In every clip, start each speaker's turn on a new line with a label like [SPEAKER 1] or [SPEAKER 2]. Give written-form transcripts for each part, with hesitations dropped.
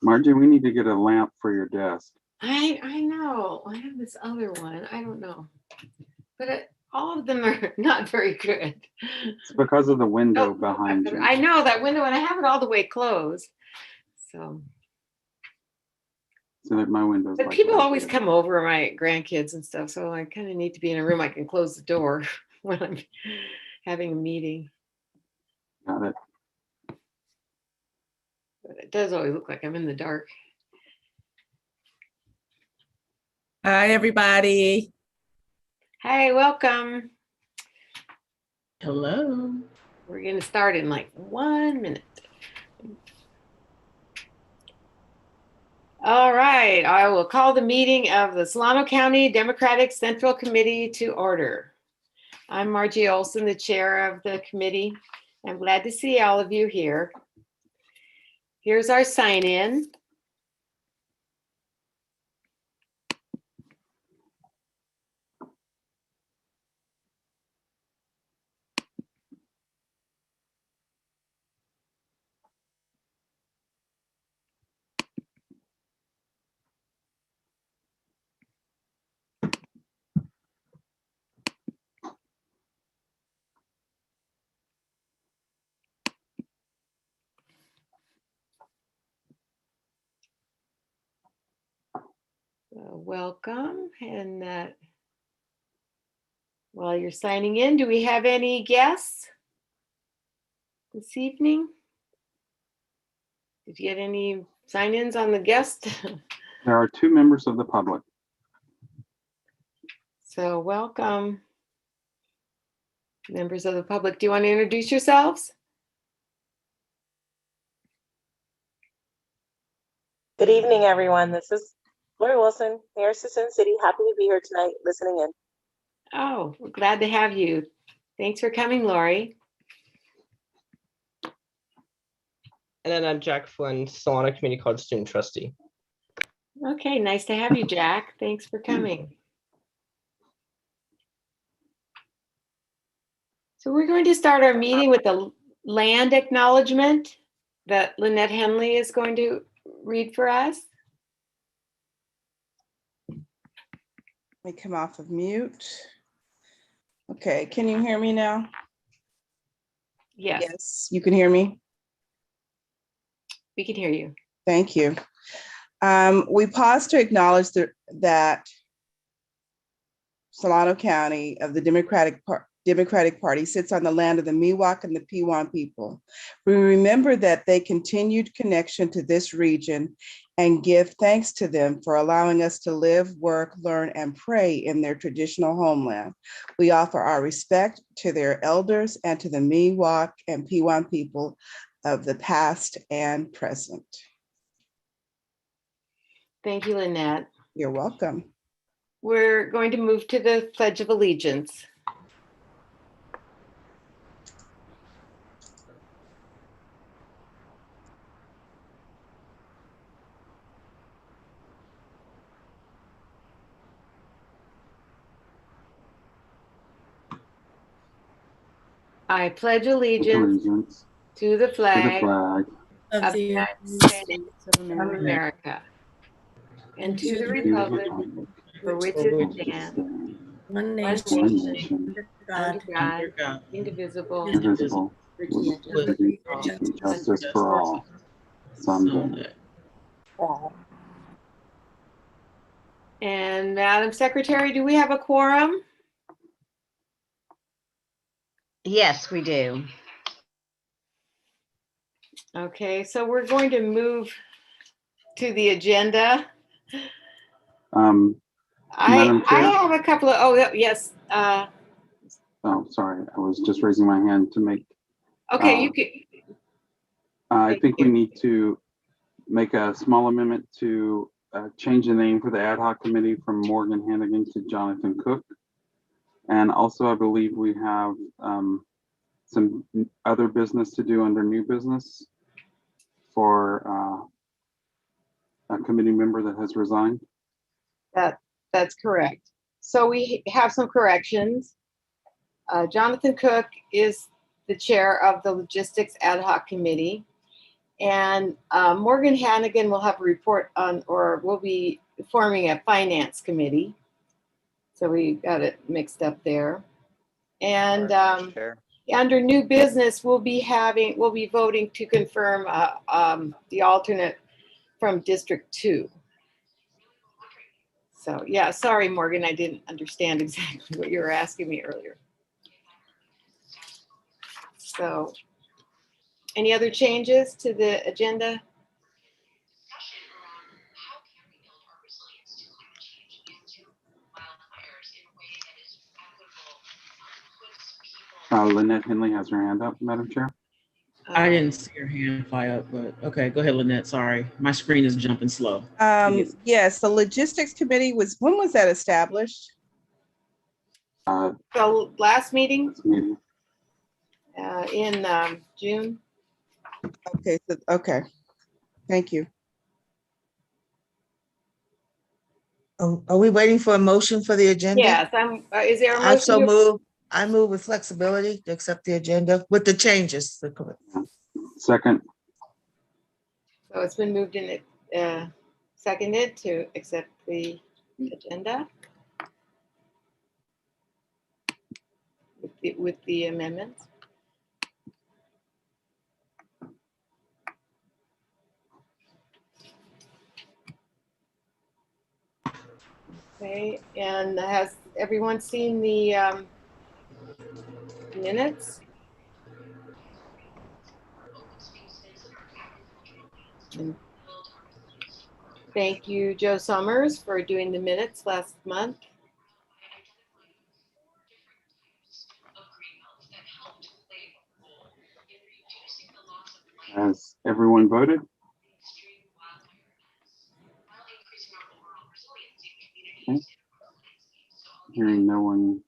[SPEAKER 1] Margie, we need to get a lamp for your desk.
[SPEAKER 2] I know. I have this other one. I don't know. But all of them are not very good.
[SPEAKER 1] It's because of the window behind you.
[SPEAKER 2] I know that window, and I have it all the way closed. So
[SPEAKER 1] that my window's
[SPEAKER 2] but
[SPEAKER 1] like
[SPEAKER 2] people
[SPEAKER 1] right
[SPEAKER 2] always
[SPEAKER 1] there.
[SPEAKER 2] come over, my grandkids and stuff. So I kind of need to be in a room I can close the door when I'm having a meeting.
[SPEAKER 1] Got it.
[SPEAKER 2] But it does always look like I'm in the dark.
[SPEAKER 3] Hi, everybody.
[SPEAKER 2] Hi, welcome.
[SPEAKER 3] Hello.
[SPEAKER 2] We're going to start in like 1 minute. All right, I will call the meeting of the Solano County Democratic Central Committee to order. I'm Margie Olson, the chair of the committee. I'm glad to see all of you here. Here's our sign-in. Welcome. And while you're signing in, do we have any guests this evening? Did you get any sign-ins on the guest?
[SPEAKER 1] There are 2 members of the public.
[SPEAKER 2] So welcome, members of the public. Do you want to introduce yourselves?
[SPEAKER 4] Good evening, everyone. This is Lori Wilson, Mayor of Sin City. Happy to be here tonight listening in.
[SPEAKER 2] Oh, we're glad to have you. Thanks for coming, Lori.
[SPEAKER 5] And then I'm Jack Flynn, Solano Community College Student Trustee.
[SPEAKER 2] Okay, nice to have you, Jack. Thanks for coming. So we're going to start our meeting with the land acknowledgement that Lynette Henley is going to read for us.
[SPEAKER 6] Let me come off of mute. Okay, can you hear me now?
[SPEAKER 2] Yes,
[SPEAKER 6] Yes, you can hear me?
[SPEAKER 2] we can hear you.
[SPEAKER 6] Thank you. We pause to acknowledge that Solano County of the Democratic Party sits on the land of the Miwok and the Piwan people. We remember that they continued connection to this region and give thanks to them for allowing us to live, work, learn, and pray in their traditional homeland. We offer our respect to their elders and to the Miwok and Piwan people of the past and present.
[SPEAKER 2] Thank you, Lynette.
[SPEAKER 6] You're welcome.
[SPEAKER 2] We're going to move to the Pledge of Allegiance. I pledge allegiance to the flag of the United States of America and to the republic for which it stands,
[SPEAKER 3] One
[SPEAKER 2] nation,
[SPEAKER 3] God,
[SPEAKER 2] under God, indivisible,
[SPEAKER 1] with justice for all. Someday.
[SPEAKER 2] And Madam Secretary, do we have a quorum?
[SPEAKER 7] Yes, we do.
[SPEAKER 2] Okay, so we're going to move to the agenda. I have a couple of, yes.
[SPEAKER 1] Oh, sorry. I was just raising my hand to make.
[SPEAKER 2] Okay, you could.
[SPEAKER 1] I think we need to make a small amendment to change the name for the ad hoc committee from Morgan Hannigan to Jonathan Cook. And also, I believe we have some other business to do under new business for a committee member that has resigned.
[SPEAKER 2] That's correct. So we have some corrections. Jonathan Cook is the chair of the Logistics Ad Hoc Committee, And Morgan Hannigan will have a report on, or will be forming a finance committee. So we got it mixed up there. And under new business, we'll be voting to confirm the alternate from District 2. So yeah, sorry, Morgan, I didn't understand exactly what you were asking me earlier. So any other changes to the agenda?
[SPEAKER 1] Lynette Henley has her hand up, Madam Chair.
[SPEAKER 3] I didn't see your hand fly up, but okay, go ahead, Lynette. Sorry, my screen is jumping slow.
[SPEAKER 6] Yes, the logistics committee when was that established?
[SPEAKER 2] The last meeting
[SPEAKER 1] This meeting.
[SPEAKER 2] in June.
[SPEAKER 6] Okay, thank you.
[SPEAKER 8] Are we waiting for a motion for the agenda?
[SPEAKER 2] Yes, is there a motion?
[SPEAKER 8] I move with flexibility to accept the agenda with the changes.
[SPEAKER 1] Second.
[SPEAKER 2] So it's been moved and seconded to accept the agenda with the amendments. Okay, and has everyone seen the minutes? And thank you, Joe Summers, for doing the minutes last month.
[SPEAKER 1] Has everyone voted? Okay. Hearing no one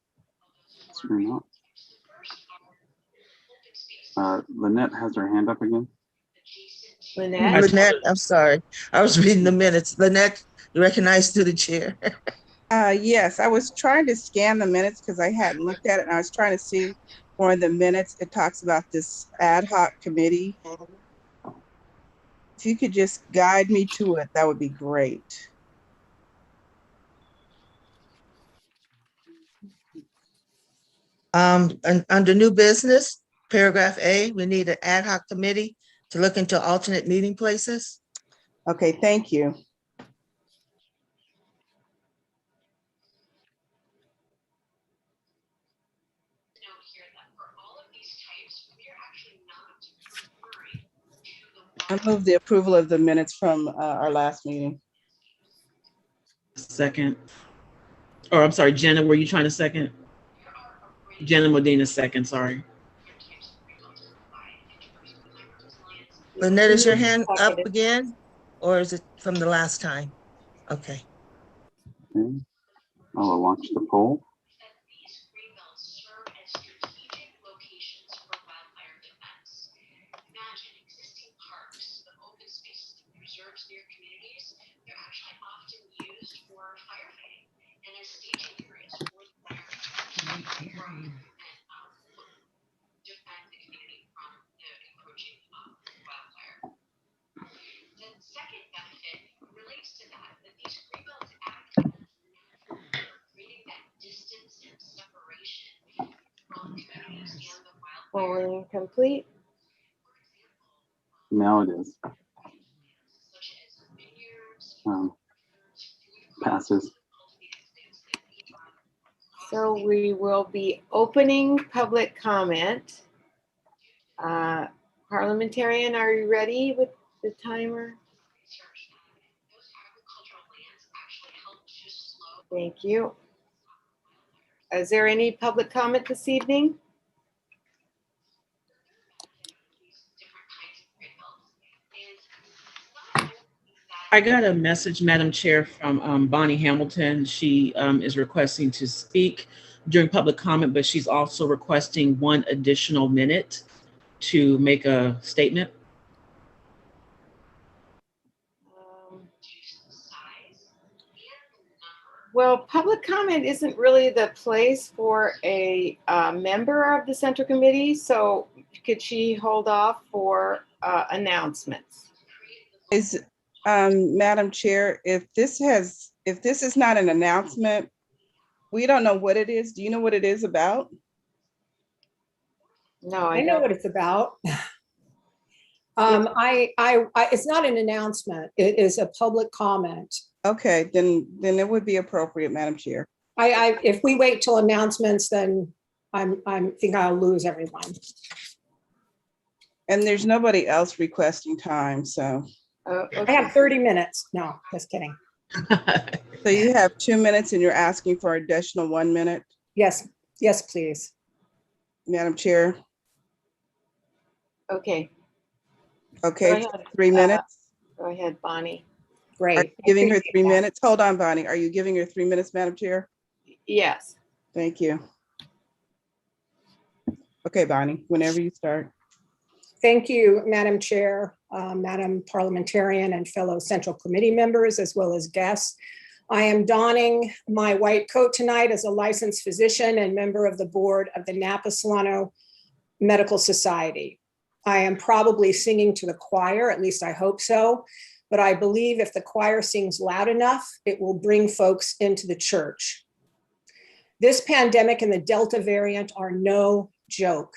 [SPEAKER 1] scream out. Lynette has her hand up again.
[SPEAKER 2] Lynette?
[SPEAKER 8] I'm sorry. I was reading the minutes. Lynette, you recognized through the chair.
[SPEAKER 6] Yes, I was trying to scan the minutes because I hadn't looked at it, and I was trying to see where in the minutes it talks about this ad hoc committee. If you could just guide me to it, that would be great.
[SPEAKER 8] And under new business, paragraph A, we need an ad hoc committee to look into alternate meeting places.
[SPEAKER 6] Okay, thank you. I move the approval of the minutes from our last meeting.
[SPEAKER 3] Second. Or I'm sorry, Jenna, were you trying to second? Jenna Medina second, sorry.
[SPEAKER 8] Lynette, is your hand up again? Or is it from the last time? Okay.
[SPEAKER 1] Okay. I will launch the poll.
[SPEAKER 2] Polling complete.
[SPEAKER 1] Now it is. Passes.
[SPEAKER 2] So we will be opening public comment. Parliamentarian, are you ready with the timer? Thank you. Is there any public comment this evening?
[SPEAKER 3] I got a message, Madam Chair, from Bonnie Hamilton. She is requesting to speak during public comment, but she's also requesting 1 additional minute to make a statement.
[SPEAKER 2] Well, public comment isn't really the place for a member of the Central Committee. So could she hold off for announcements.
[SPEAKER 6] Is, Madam Chair, if this is not an announcement, we don't know what it is. Do you know what it is about?
[SPEAKER 2] No, I
[SPEAKER 9] I know
[SPEAKER 2] don't.
[SPEAKER 9] what it's about. It's not an announcement. It is a public comment.
[SPEAKER 6] Okay, then it would be appropriate, Madam Chair.
[SPEAKER 9] If we wait till announcements, then I think I'll lose everyone.
[SPEAKER 6] And there's nobody else requesting time, so.
[SPEAKER 2] Okay.
[SPEAKER 9] I have 30 minutes. No, just kidding.
[SPEAKER 6] So you have 2 minutes and you're asking for additional 1 minute,
[SPEAKER 9] Yes, yes, please.
[SPEAKER 6] Madam Chair.
[SPEAKER 2] Okay,
[SPEAKER 6] Okay,
[SPEAKER 2] Go ahead.
[SPEAKER 6] 3 minutes.
[SPEAKER 2] go ahead, Bonnie.
[SPEAKER 6] Are you
[SPEAKER 9] Great.
[SPEAKER 6] giving her
[SPEAKER 9] Appreciate
[SPEAKER 6] 3
[SPEAKER 9] that.
[SPEAKER 6] minutes? Hold on, Bonnie. Are you giving her 3 minutes, Madam Chair?
[SPEAKER 2] Yes.
[SPEAKER 6] Thank you. Okay, Bonnie, whenever you start.
[SPEAKER 9] Thank you, Madam Chair, Madam Parliamentarian, and fellow Central Committee members, as well as guests. I am donning my white coat tonight as a licensed physician and member of the board of the Napa Solano Medical Society. I am probably singing to the choir, at least I hope so, but I believe if the choir sings loud enough, it will bring folks into the church. This pandemic and the Delta variant are no joke.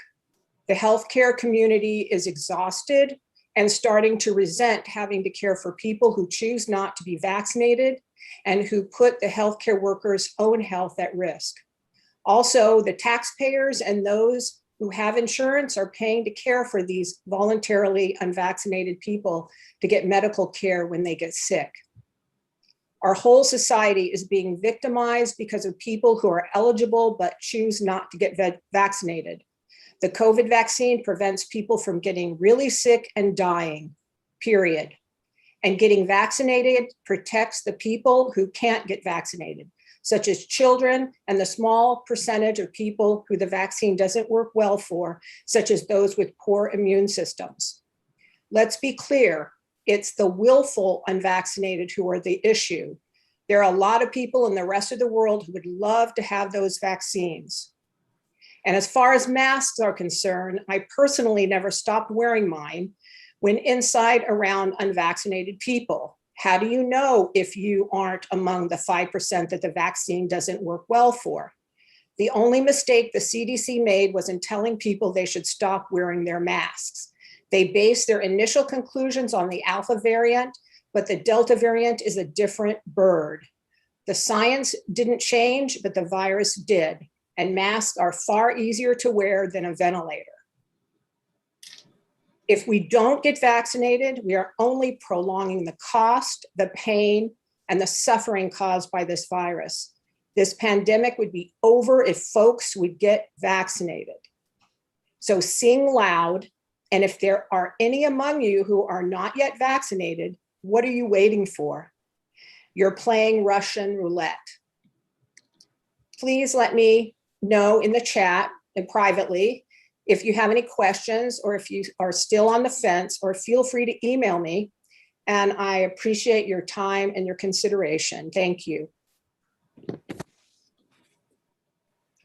[SPEAKER 9] The healthcare community is exhausted and starting to resent having to care for people who choose not to be vaccinated and who put the healthcare workers' own health at risk. Also, the taxpayers and those who have insurance are paying to care for these voluntarily unvaccinated people to get medical care when they get sick. Our whole society is being victimized because of people who are eligible but choose not to get vaccinated. The COVID vaccine prevents people from getting really sick and dying, period. And getting vaccinated protects the people who can't get vaccinated, such as children and the small percentage of people who the vaccine doesn't work well for, such as those with poor immune systems. Let's be clear, it's the willful unvaccinated who are the issue. There are a lot of people in the rest of the world who would love to have those vaccines. And as far as masks are concerned, I personally never stopped wearing mine when inside around unvaccinated people. How do you know if you aren't among the 5% that the vaccine doesn't work well for? The only mistake the CDC made was in telling people they should stop wearing their masks. They based their initial conclusions on the Alpha variant, but the Delta variant is a different bird. The science didn't change, but the virus did. And masks are far easier to wear than a ventilator. If we don't get vaccinated, we are only prolonging the cost, the pain, and the suffering caused by this virus. This pandemic would be over if folks would get vaccinated. So sing loud, and if there are any among you who are not yet vaccinated, what are you waiting for? You're playing Russian roulette. Please let me know in the chat and privately if you have any questions or if you are still on the fence, or feel free to email me. And I appreciate your time and your consideration. Thank you.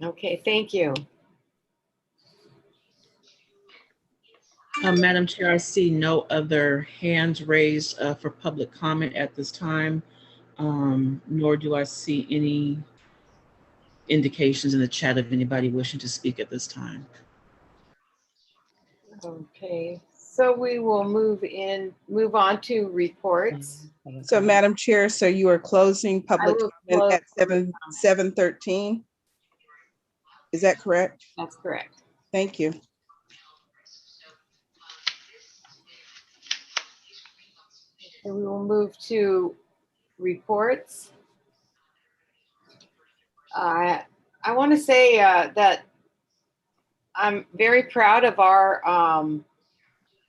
[SPEAKER 2] Okay, thank you.
[SPEAKER 3] Madam Chair, I see no other hands raised for public comment at this time, nor do I see any indications in the chat of anybody wishing to speak at this time.
[SPEAKER 2] Okay, so we will move on to reports.
[SPEAKER 6] So Madam Chair, so you are closing public
[SPEAKER 2] will
[SPEAKER 6] comment at
[SPEAKER 2] close
[SPEAKER 6] 7:13? Is that correct?
[SPEAKER 2] That's correct.
[SPEAKER 6] Thank you.
[SPEAKER 2] So we will move to reports. I want to say that I'm very proud of our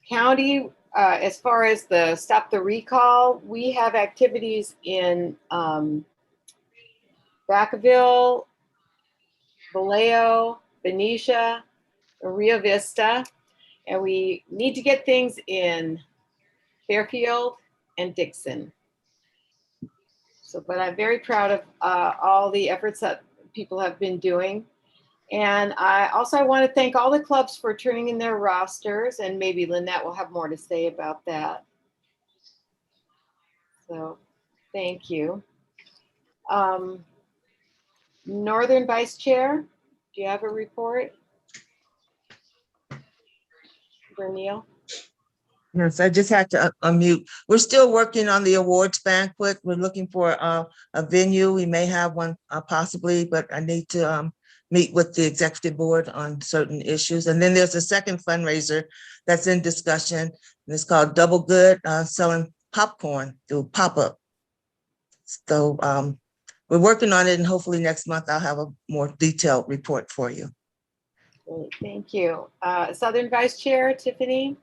[SPEAKER 2] county as far as the Stop the Recall. We have activities in Vacaville, Vallejo, Benicia, Rio Vista, and we need to get things in Fairfield and Dixon. So, but I'm very proud of all the efforts that people have been doing. And I want to thank all the clubs for turning in their rosters, and maybe Lynette will have more to say about that. So thank you. Northern Vice Chair, do you have a report? Neil?
[SPEAKER 8] Yes, I just had to unmute. We're still working on the awards banquet. We're looking for a venue. We may have one possibly, but I need to meet with the executive board on certain issues. And then there's a second fundraiser that's in discussion. And it's called Double Good, selling popcorn through pop-up. So we're working on it, and hopefully next month I'll have a more detailed report for you.
[SPEAKER 2] Great, thank you. Southern Vice Chair, Tiffany?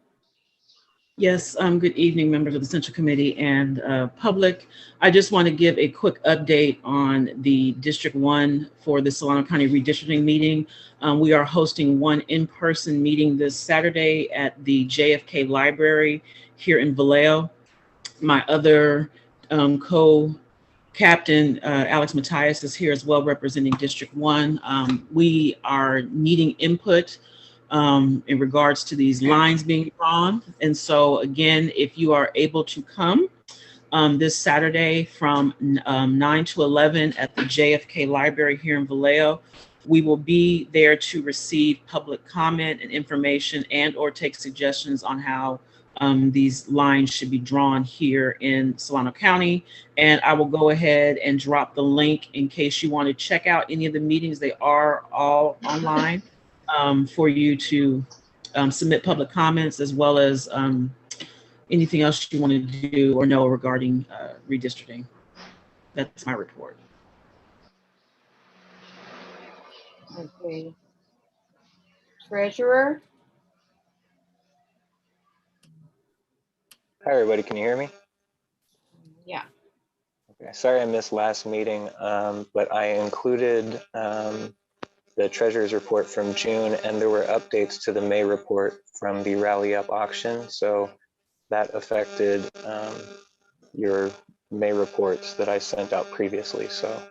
[SPEAKER 3] Yes, good evening, members of the Central Committee and public. I just want to give a quick update on the District 1 for the Solano County redistricting meeting. We are hosting one in-person meeting this Saturday at the JFK Library here in Vallejo. My other co-captain, Alex Matthias, is here as well, representing District 1. We are needing input in regards to these lines being drawn. And so again, if you are able to come this Saturday from 9 to 11 at the JFK Library here in Vallejo, we will be there to receive public comment and information and or take suggestions on how these lines should be drawn here in Solano County. And I will go ahead and drop the link in case you want to check out any of the meetings. They are all online. For you to submit public comments, as well as anything else you want to do or know regarding redistricting. That's my report.
[SPEAKER 2] Okay. Treasurer?
[SPEAKER 10] Hi, everybody. Can you hear me?
[SPEAKER 2] Yeah.
[SPEAKER 10] Okay. Sorry I missed last meeting, but I included the treasurer's report from June, and there were updates to the May report from the Rally Up auction. So that affected your May reports that I sent out previously. So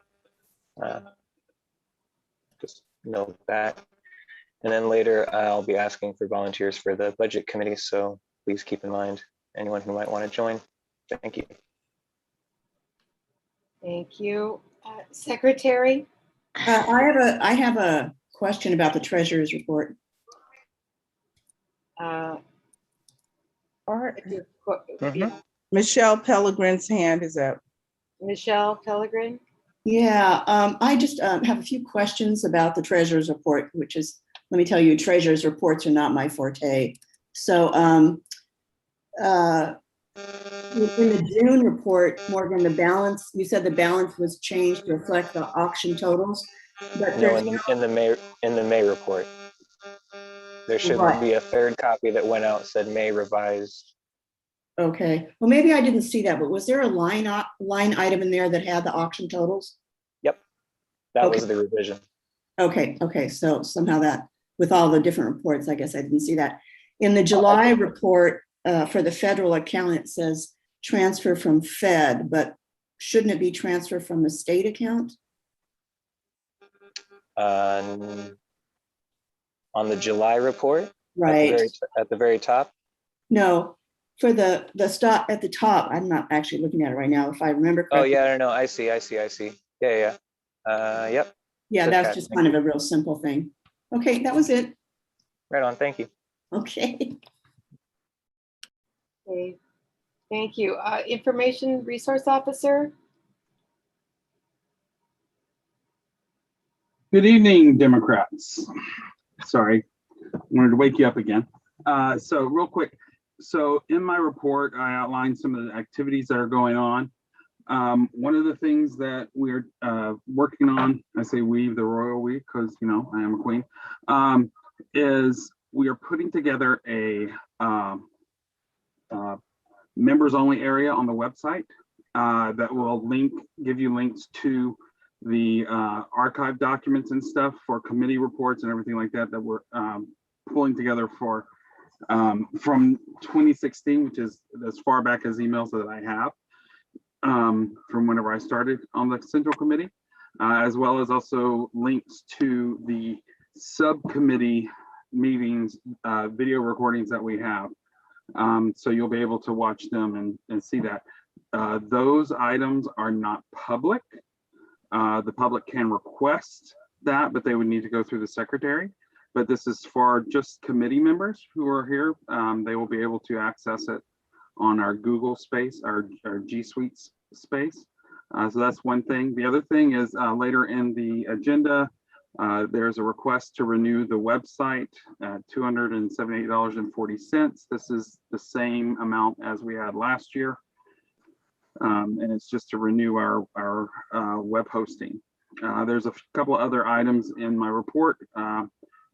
[SPEAKER 10] just note that. And then later I'll be asking for volunteers for the budget committee. So please keep in mind anyone who might want to join. Thank you.
[SPEAKER 2] Thank you. Secretary?
[SPEAKER 11] I have a question about the treasurer's report.
[SPEAKER 6] Michelle Pellegrin's hand is up.
[SPEAKER 2] Michelle Pellegrin?
[SPEAKER 11] Yeah, I just have a few questions about the treasurer's report, which is, let me tell you, treasurer's reports are not my forte. So in the June report, Morgan, the balance, you said the balance was changed to reflect the auction totals. But
[SPEAKER 10] no, in the May report, there should be a third copy that went out, said May revised.
[SPEAKER 11] Okay, well, maybe I didn't see that, but was there a line item in there that had the auction totals?
[SPEAKER 10] Yep, that was the revision.
[SPEAKER 11] Okay, so somehow that, with all the different reports, I guess I didn't see that. In the July report for the federal account, it says transfer from Fed, but shouldn't it be transfer from the state account?
[SPEAKER 10] On the July report,
[SPEAKER 11] right
[SPEAKER 10] at the very top.
[SPEAKER 11] No, for the stop at the top. I'm not actually looking at it right now. If I remember correctly.
[SPEAKER 10] Oh yeah, I don't know. I see. Yeah. Yep.
[SPEAKER 11] Yeah, that's just kind of a real simple thing. Okay, that was it.
[SPEAKER 10] Right on. Thank you.
[SPEAKER 11] Okay.
[SPEAKER 2] Okay. Thank you. Information Resource Officer?
[SPEAKER 1] Good evening, Democrats. Sorry, wanted to wake you up again. So real quick, so in my report, I outlined some of the activities that are going on. One of the things that we're working on, I say we, the royal we, because I am a queen, is we are putting together a members only area on the website that will give you links to the archive documents and stuff for committee reports and everything like that we're pulling together for from 2016, which is as far back as emails that I have from whenever I started on the Central Committee, as well as also links to the subcommittee meetings, video recordings that we have. So you'll be able to watch them and see that. Those items are not public. The public can request that, but they would need to go through the secretary. But this is for just committee members who are here. They will be able to access it on our Google space, our G Suite space. So that's one thing. The other thing is later in the agenda, there's a request to renew the website at $278.40. This is the same amount as we had last year. And it's just to renew our web hosting. There's a couple of other items in my report,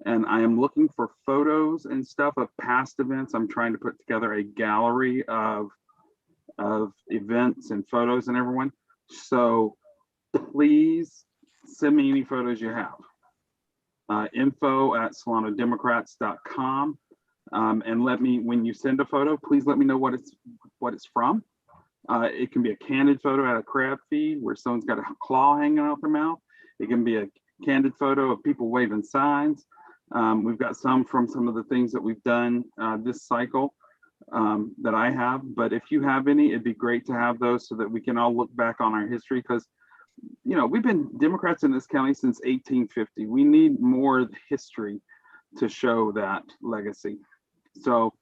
[SPEAKER 1] and I am looking for photos and stuff of past events. I'm trying to put together a gallery of events and photos and everyone. So please send me any photos you have. info@solanodemocrats.com. And let me, when you send a photo, please let me know what it's from. It can be a candid photo at a crab feed where someone's got a claw hanging out their mouth. It can be a candid photo of people waving signs. We've got some from some of the things that we've done this cycle that I have. But if you have any, it'd be great to have those so that we can all look back on our history, because you know, we've been Democrats in this county since 1850. We need more history to show that legacy. So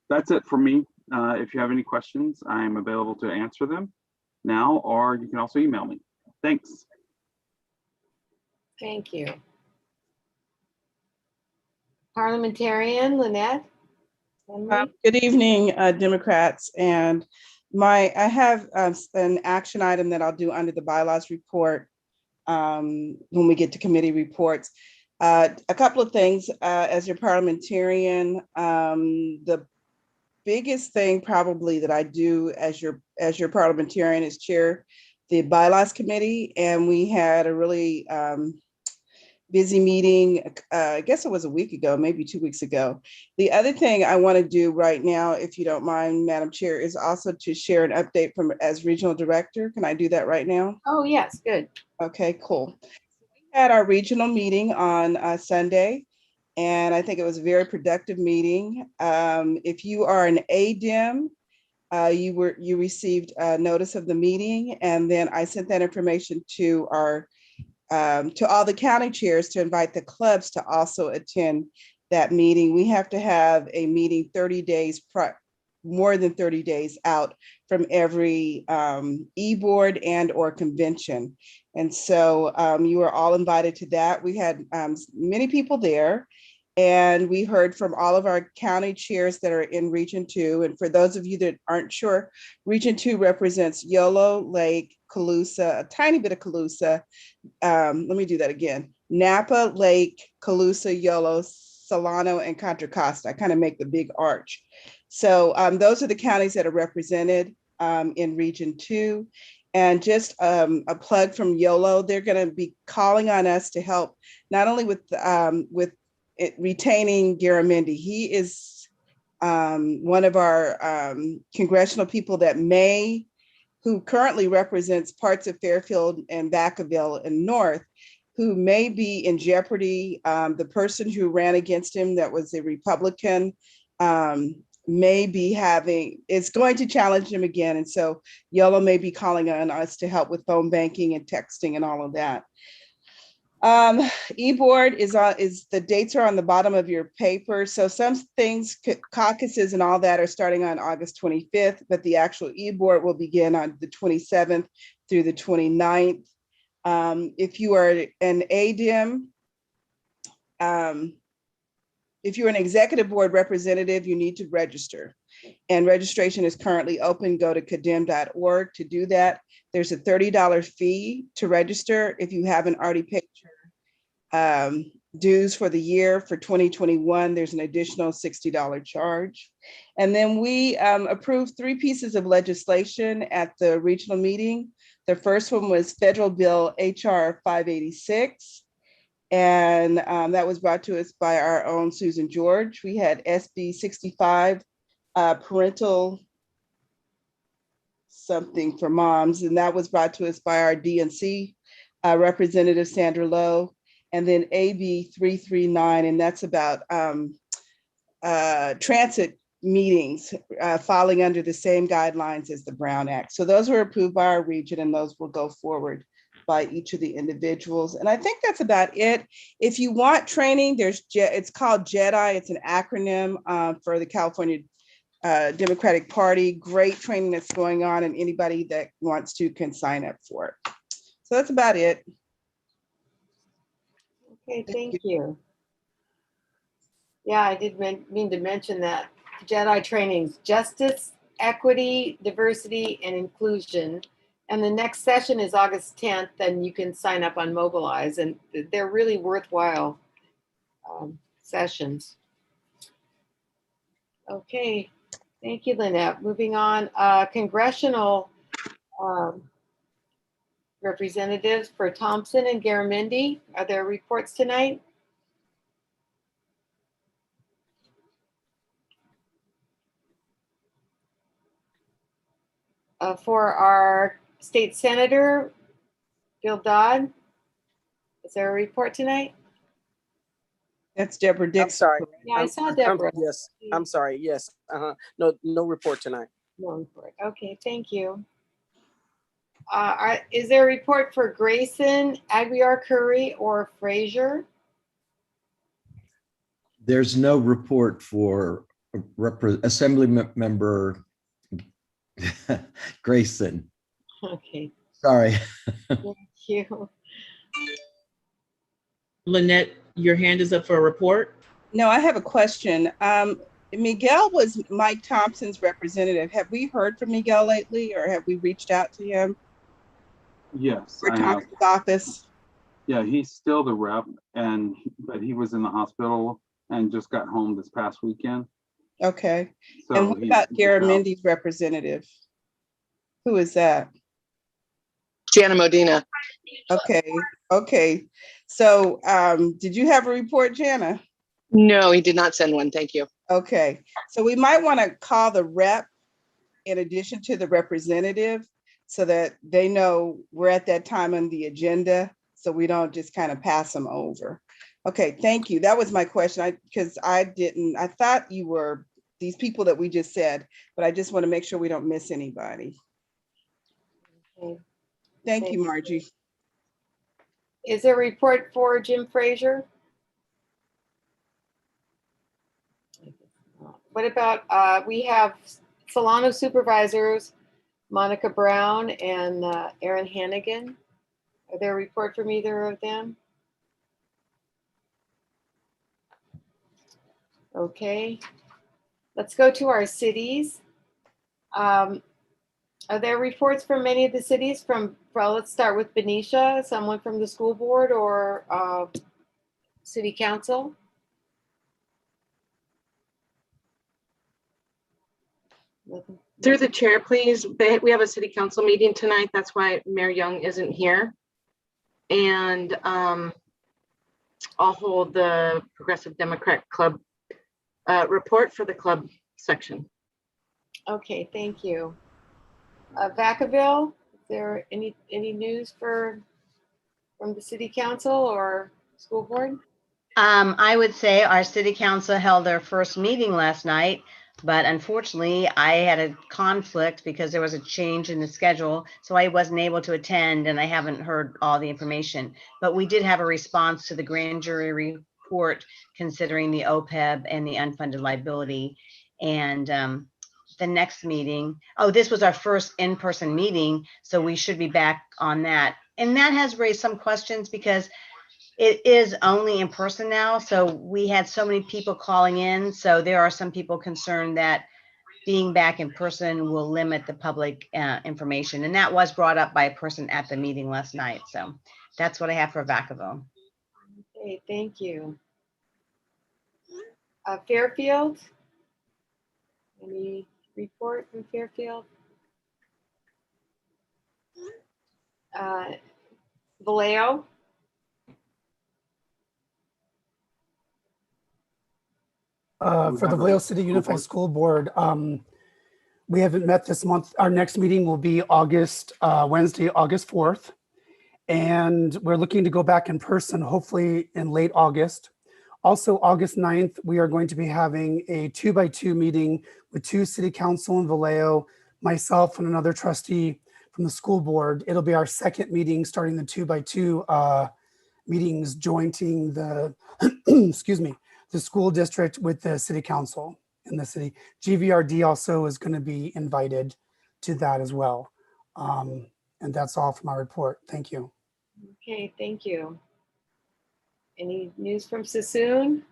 [SPEAKER 1] that's it for me. If you have any questions, I am available to answer them now, or you can also email me. Thanks.
[SPEAKER 2] Thank you. Parliamentarian Lynette.
[SPEAKER 6] Good evening, Democrats. And I have an action item that I'll do under the bylaws report when we get to committee reports. A couple of things as your parliamentarian. The biggest thing probably that I do as your parliamentarian is chair the bylaws committee, and we had a really busy meeting. I guess it was a week ago, maybe 2 weeks ago. The other thing I want to do right now, if you don't mind, Madam Chair, is also to share an update from as regional director. Can I do that right now?
[SPEAKER 2] Oh, yes, good.
[SPEAKER 6] Okay, cool. We had our regional meeting on Sunday, and I think it was a very productive meeting. If you are an ADEM, you received a notice of the meeting, and then I sent that information to our to all the county chairs to invite the clubs to also attend that meeting. We have to have a meeting 30 days, more than 30 days out from every e-board and or convention. And so you are all invited to that. We had many people there, and we heard from all of our county chairs that are in Region 2. And for those of you that aren't sure, Region 2 represents Yolo, Lake, Colusa, a tiny bit of Colusa. Let me do that again. Napa, Lake, Colusa, Yolo, Solano, and Contra Costa. I kind of make the big arch. So those are the counties that are represented in Region 2. And just a plug from Yolo, they're going to be calling on us to help not only with retaining Garamendi. He is one of our congressional people who currently represents parts of Fairfield and Vacaville and North, who may be in jeopardy. The person who ran against him that was a Republican is going to challenge him again. And so Yolo may be calling on us to help with phone banking and texting and all of that. E-board is the dates are on the bottom of your paper. So some things, caucuses and all that, are starting on August 25th, but the actual e-board will begin on the 27th through the 29th. If you are an ADEM, if you're an executive board representative, you need to register. And registration is currently open. Go to cadem.org to do that. There's a $30 fee to register. If you haven't already paid your dues for the year for 2021, there's an additional $60 charge. And then we approved 3 pieces of legislation at the regional meeting. The first one was Federal Bill HR 586. And that was brought to us by our own Susan George. We had SB 65, parental something for moms, and that was brought to us by our DNC representative Sandra Lowe. And then AB 339, and that's about transit meetings falling under the same guidelines as the Brown Act. So those were approved by our region, and those will go forward by each of the individuals. And I think that's about it. If you want training, it's called JEDI. It's an acronym for the California Democratic Party. Great training that's going on, and anybody that wants to can sign up for it. So that's about it.
[SPEAKER 2] Okay, thank you. Yeah, I did mean to mention that JEDI trainings, justice, equity, diversity, and inclusion. And the next session is August 10th, and you can sign up on Mobilize, and they're really worthwhile sessions. Okay, thank you, Lynette. Moving on, congressional representatives for Thompson and Garamendi. Are there reports tonight? For our state senator, Bill Dodd, is there a report tonight?
[SPEAKER 6] That's Deborah Dixon.
[SPEAKER 12] I'm sorry.
[SPEAKER 2] Yeah, I saw Deborah.
[SPEAKER 12] Yes, I'm sorry. Yes. No report tonight.
[SPEAKER 2] No report. Okay, thank you. Is there a report for Grayson, Aguiar Curry, or Frazier?
[SPEAKER 13] There's no report for Assembly Member Grayson.
[SPEAKER 2] Okay.
[SPEAKER 13] Sorry.
[SPEAKER 2] Thank you.
[SPEAKER 3] Lynette, your hand is up for a report.
[SPEAKER 6] No, I have a question. Miguel was Mike Thompson's representative. Have we heard from Miguel lately, or have we reached out to him?
[SPEAKER 1] Yes,
[SPEAKER 6] For
[SPEAKER 1] I have.
[SPEAKER 6] Thompson's office?
[SPEAKER 1] Yeah, he's still the rep, but he was in the hospital and just got home this past weekend.
[SPEAKER 6] Okay.
[SPEAKER 1] So
[SPEAKER 6] And what about Garamendi's representative? Who is that?
[SPEAKER 14] Jana Modena.
[SPEAKER 6] Okay. So did you have a report, Jana?
[SPEAKER 14] No, he did not send one. Thank you.
[SPEAKER 6] Okay. So we might want to call the rep in addition to the representative so that they know we're at that time on the agenda, so we don't just kind of pass them over. Okay, thank you. That was my question. Because I thought you were these people that we just said, but I just want to make sure we don't miss anybody.
[SPEAKER 2] Okay.
[SPEAKER 6] Thank you, Margie.
[SPEAKER 2] Is there a report for Jim Frazier? What about, we have Solano supervisors, Monica Brown and Aaron Hannigan. Are there a report from either of them? Okay, let's go to our cities. Are there reports from many of the cities well, let's start with Benicia, someone from the school board or city council?
[SPEAKER 15] Through the chair, please. We have a city council meeting tonight. That's why Mayor Young isn't here. And I'll hold the Progressive Democrat Club report for the club section.
[SPEAKER 2] Okay, thank you. Vacaville, is there any news from the city council or school board?
[SPEAKER 7] I would say our city council held their first meeting last night, but unfortunately I had a conflict because there was a change in the schedule, so I wasn't able to attend and I haven't heard all the information. But we did have a response to the grand jury report considering the OPEB and the unfunded liability. And the next meeting, this was our first in-person meeting, so we should be back on that. And that has raised some questions because it is only in person now. So we had so many people calling in. So there are some people concerned that being back in person will limit the public information. And that was brought up by a person at the meeting last night. So that's what I have for Vacaville.
[SPEAKER 2] Okay, thank you. Fairfield, any report from Fairfield? Vallejo?
[SPEAKER 16] For the Vallejo City Unified School Board, we haven't met this month. Our next meeting will be Wednesday, August 4th. And we're looking to go back in person, hopefully in late August. Also, August 9th, we are going to be having a 2x2 meeting with 2 city council in Vallejo, myself and another trustee from the school board. It'll be our second meeting, starting the 2x2 meetings, jointing the, excuse me, the school district with the city council in the city. GVRD also is going to be invited to that as well. And that's all for my report. Thank you.
[SPEAKER 2] Okay, thank you. Any news from Sassoon?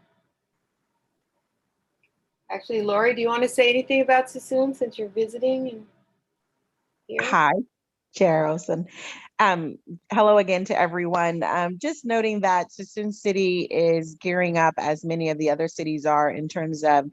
[SPEAKER 2] Actually, Lori, do you want to say anything about Sassoon since you're visiting and here?
[SPEAKER 17] Hi, Chair Olson. Hello again to everyone. Just noting that Sassoon City is gearing up, as many of the other cities are, in terms of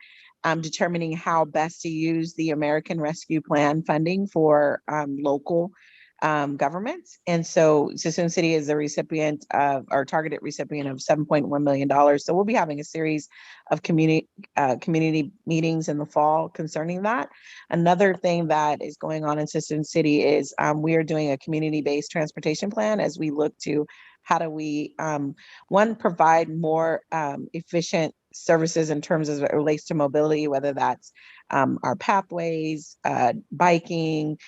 [SPEAKER 17] determining how best to use the American Rescue Plan funding for local governments. And so Sassoon City is the recipient of, our targeted recipient of $7.1 million. So we'll be having a series of community meetings in the fall concerning that. Another thing that is going on in Sassoon City is we are doing a community-based transportation plan as we look to how do we, one, provide more efficient services in terms as it relates to mobility, whether that's our pathways, biking,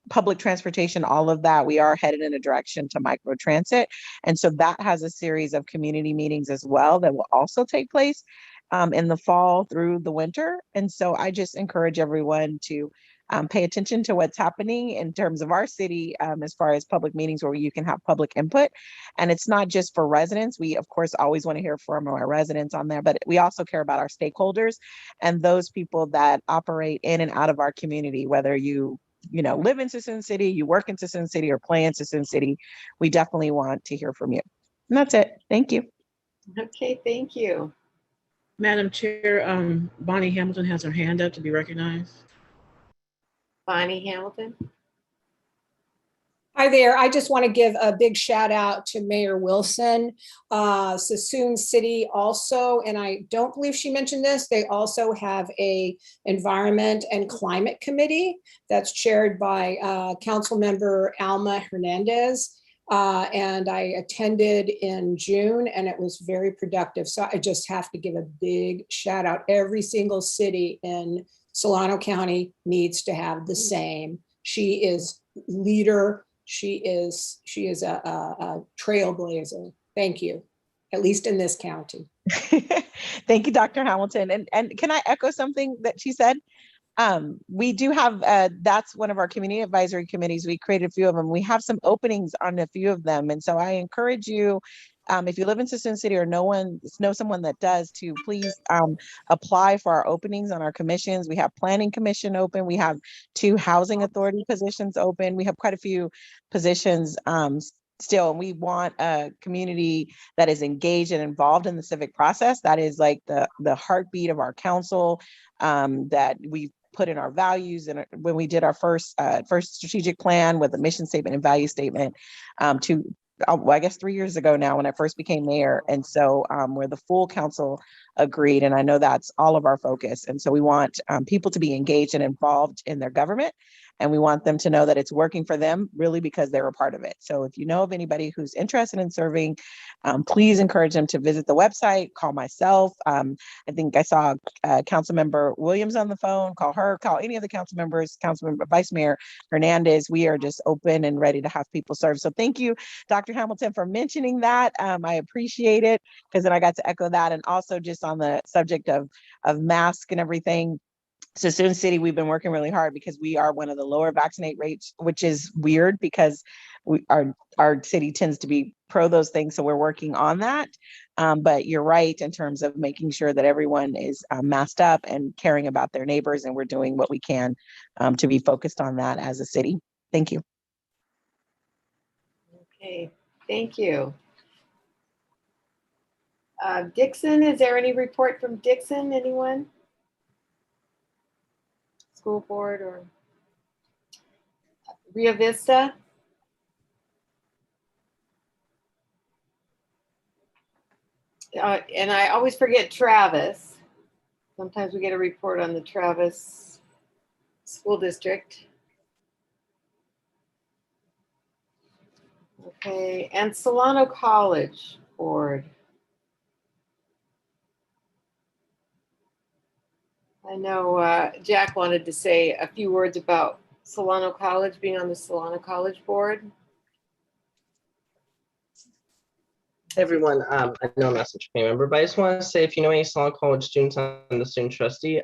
[SPEAKER 17] public transportation, all of that. We are headed in a direction to microtransit. And so that has a series of community meetings as well that will also take place in the fall through the winter. And so I just encourage everyone to pay attention to what's happening in terms of our city as far as public meetings where you can have public input. And it's not just for residents. We, of course, always want to hear from our residents on there, but we also care about our stakeholders and those people that operate in and out of our community, whether you live in Sassoon City, you work in Sassoon City, or play in Sassoon City. We definitely want to hear from you. And that's it. Thank you.
[SPEAKER 2] Okay, thank you.
[SPEAKER 3] Madam Chair, Bonnie Hamilton has her hand up to be recognized.
[SPEAKER 2] Bonnie Hamilton.
[SPEAKER 9] Hi there. I just want to give a big shout out to Mayor Wilson. Sassoon City also, and I don't believe she mentioned this, they also have a environment and climate committee that's chaired by council member Alma Hernandez. And I attended in June and it was very productive. So I just have to give a big shout out. Every single city in Solano County needs to have the same. She is leader. She is a trailblazer. Thank you, at least in this county.
[SPEAKER 17] Thank you, Dr. Hamilton. And can I echo something that she said? We do have, that's one of our community advisory committees. We created a few of them. We have some openings on a few of them. And so I encourage you, if you live in Sassoon City or know someone that does, to please apply for our openings on our commissions. We have planning commission open. We have 2 housing authority positions open. We have quite a few positions still, and we want a community that is engaged and involved in the civic process. That is like the heartbeat of our council, that we put in our values. And when we did our first strategic plan with a mission statement and value statement I guess 3 years ago now when I first became mayor. And so where the full council agreed, and I know that's all of our focus. And so we want people to be engaged and involved in their government. And we want them to know that it's working for them really because they're a part of it. So if you know of anybody who's interested in serving, please encourage them to visit the website, call myself. I think I saw Councilmember Williams on the phone, call her, call any of the council members, Councilmember Vice Mayor Hernandez. We are just open and ready to have people serve. So thank you, Dr. Hamilton, for mentioning that. I appreciate it because then I got to echo that. And also just on the subject of masks and everything, Sassoon City, we've been working really hard because we are one of the lower vaccinate rates, which is weird because our city tends to be pro those things. So we're working on that. But you're right in terms of making sure that everyone is masked up and caring about their neighbors. And we're doing what we can to be focused on that as a city. Thank you.
[SPEAKER 2] Okay, thank you. Dixon, is there any report from Dixon, anyone? School board or Rio Vista? And I always forget Travis. Sometimes we get a report on the Travis School District. Okay, and Solano College Board. I know Jack wanted to say a few words about Solano College, being on the Solano College Board.
[SPEAKER 5] Hey everyone, I know I'm not such a member, but I just want to say, if you know any Solano College students, I'm the student trustee,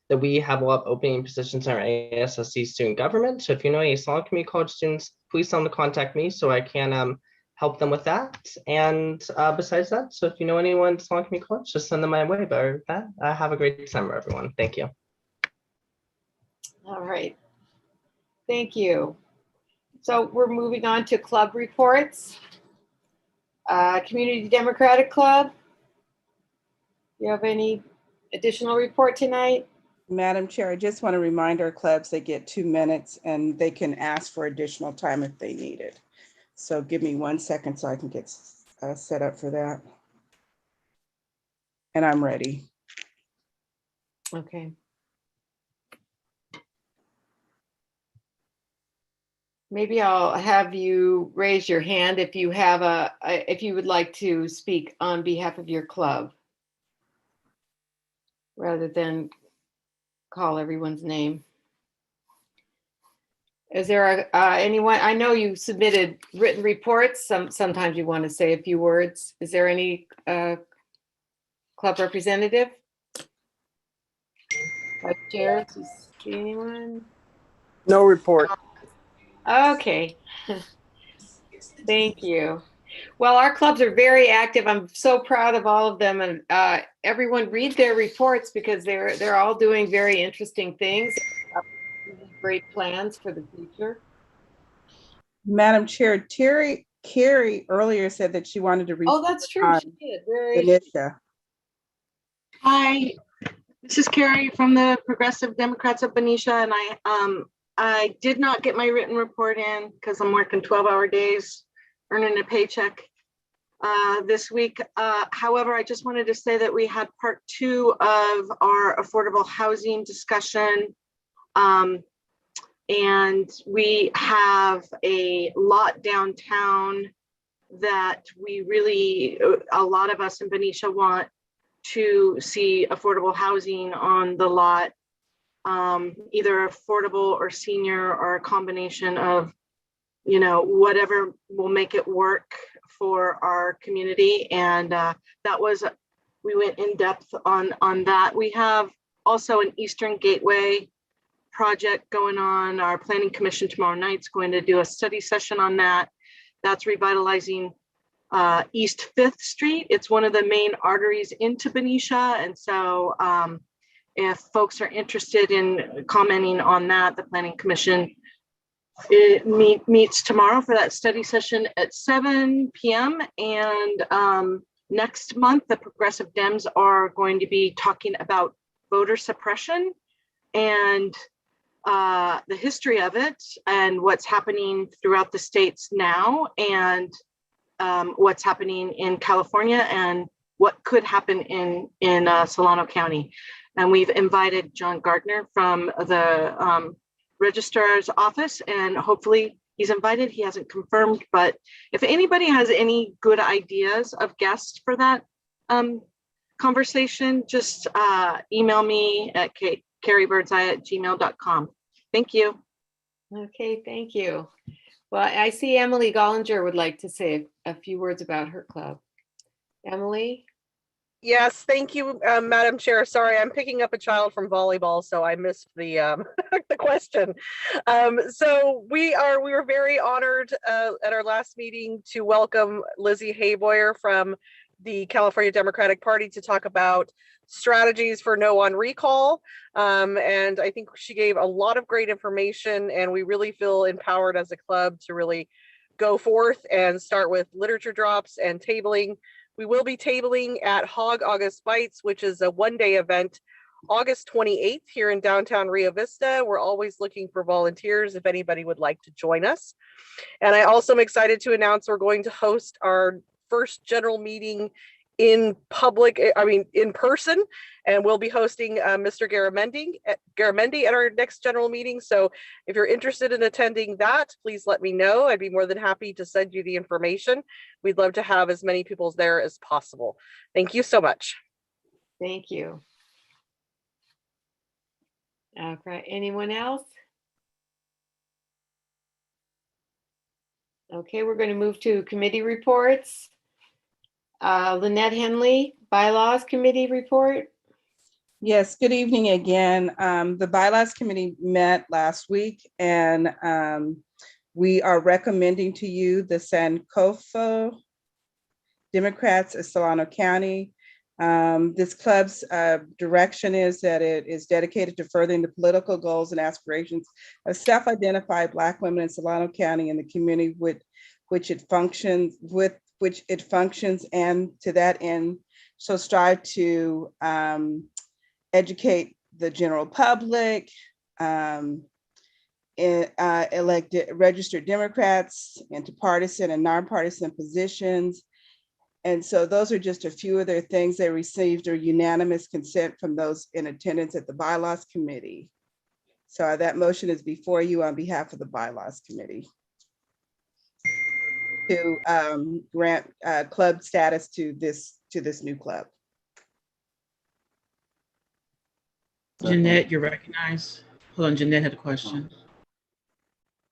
[SPEAKER 5] that we have a lot of opening positions in our ASSC student government. So if you know any Solano Community College students, please tell them to contact me so I can help them with that. And besides that, so if you know anyone in Solano Community College, just send them my way. But with that, have a great summer, everyone. Thank you.
[SPEAKER 2] All right. Thank you. So we're moving on to club reports. Community Democratic Club. You have any additional report tonight?
[SPEAKER 6] Madam Chair, I just want to remind our clubs they get 2 minutes and they can ask for additional time if they need it. So give me 1 second so I can get set up for that. And I'm ready.
[SPEAKER 2] Okay. Maybe I'll have you raise your hand if you have if you would like to speak on behalf of your club, rather than call everyone's name. Is there anyone? I know you submitted written reports. Sometimes you want to say a few words. Is there any club representative? Vice Chair, do you see anyone?
[SPEAKER 12] No report.
[SPEAKER 2] Okay. Thank you. Well, our clubs are very active. I'm so proud of all of them, and everyone read their reports because they're all doing very interesting things. Great plans for the future.
[SPEAKER 6] Madam Chair, Carrie earlier said that she wanted to read.
[SPEAKER 2] Oh, that's true. She did. Where is she?
[SPEAKER 15] Hi, this is Carrie from the Progressive Democrats of Benicia, and I did not get my written report in because I'm working 12-hour days, earning a paycheck this week. However, I just wanted to say that we had part 2 of our affordable housing discussion. And we have a lot downtown that we really, a lot of us in Benicia want to see affordable housing on the lot, either affordable or senior or a combination of, you know, whatever will make it work for our community. And that was, we went in depth on that. We have also an Eastern Gateway project going on. Our planning commission tomorrow night is going to do a study session on that. That's revitalizing East 5th Street. It's one of the main arteries into Benicia. And so if folks are interested in commenting on that, the planning commission meets tomorrow for that study session at 7 p.m. And next month, the Progressive Dems are going to be talking about voter suppression and the history of it and what's happening throughout the states now, and what's happening in California and what could happen in Solano County. And we've invited John Gardner from the registrar's office, and hopefully he's invited. He hasn't confirmed, but if anybody has any good ideas of guests for that conversation, just email me at carriebirdseye@gmail.com. Thank you.
[SPEAKER 2] Okay, thank you. Well, I see Emily Gollinger would like to say a few words about her club. Emily?
[SPEAKER 18] Yes, thank you, Madam Chair. Sorry, I'm picking up a child from volleyball, so I missed the the question. So we were very honored at our last meeting to welcome Lizzie Hayboyer from the California Democratic Party to talk about strategies for no on recall. And I think she gave a lot of great information, and we really feel empowered as a club to really go forth and start with literature drops and tabling. We will be tabling at Hog August Bites, which is a one-day event, August 28th here in downtown Rio Vista. We're always looking for volunteers if anybody would like to join us. And I also am excited to announce we're going to host our first general meeting in public, in person, and we'll be hosting Mr. Garamendi at our next general meeting. So if you're interested in attending that, please let me know. I'd be more than happy to send you the information. We'd love to have as many people there as possible. Thank you so much.
[SPEAKER 2] Thank you. Okay, anyone else? Okay, we're going to move to committee reports. Lynette Henley, Bylaws Committee report.
[SPEAKER 6] Yes, good evening again. The Bylaws Committee met last week, and we are recommending to you the Sankofa Democrats of Solano County. This club's direction is that it is dedicated to furthering the political goals and aspirations of self-identified Black women in Solano County and the community with which it functions, and to that end, so strive to educate the general public, elected registered Democrats into partisan and nonpartisan positions. And so those are just a few of their things. They received a unanimous consent from those in attendance at the Bylaws Committee. So that motion is before you on behalf of the Bylaws Committee to grant club status to this new club.
[SPEAKER 3] Jeanette, you're recognized. Hold on, Jeanette had a question.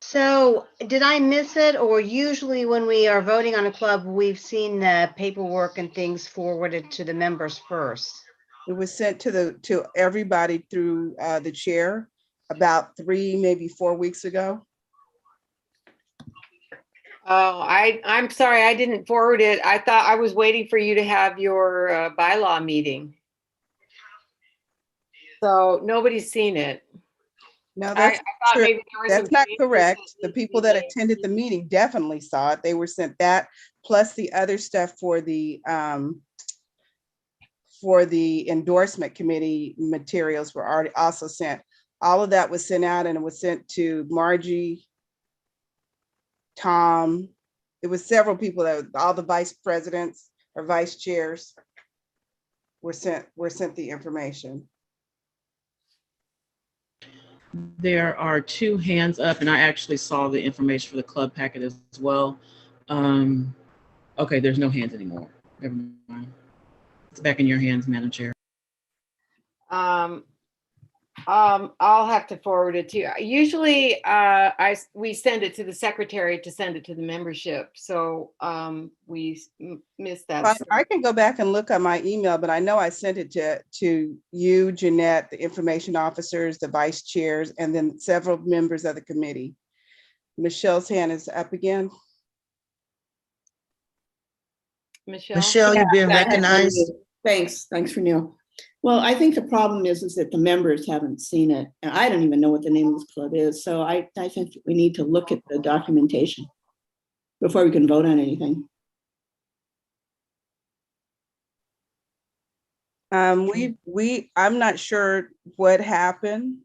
[SPEAKER 7] So did I miss it, or usually when we are voting on a club, we've seen the paperwork and things forwarded to the members first?
[SPEAKER 6] It was sent to everybody through the chair about 3, maybe 4 weeks ago.
[SPEAKER 2] Oh, I'm sorry, I didn't forward it. I thought I was waiting for you to have your bylaw meeting. So nobody's seen it.
[SPEAKER 6] No, that's
[SPEAKER 2] I thought maybe there was
[SPEAKER 6] that's
[SPEAKER 2] some
[SPEAKER 6] not
[SPEAKER 2] changes
[SPEAKER 6] correct.
[SPEAKER 2] that
[SPEAKER 6] The people that attended the meeting definitely saw it. They were sent that, plus the other stuff for the endorsement committee materials were already also sent. All of that was sent out, and it was sent to Margie, Tom. It was several people that all the vice presidents or vice chairs were sent the information.
[SPEAKER 3] There are 2 hands up, and I actually saw the information for the club packet as well. Okay, there's no hands anymore. Never mind. It's back in your hands, Madam Chair.
[SPEAKER 2] I'll have to forward it to you. Usually we send it to the secretary to send it to the membership. So we missed that.
[SPEAKER 6] I can go back and look at my email, but I know I sent it to you, Jeanette, the information officers, the vice chairs, and then several members of the committee. Michelle's hand is up again.
[SPEAKER 8] Michelle, you've been recognized.
[SPEAKER 11] Thanks for Neil. Well, I think the problem is that the members haven't seen it. And I don't even know what the name of this club is. So I think we need to look at the documentation before we can vote on anything.
[SPEAKER 6] I'm not sure what happened,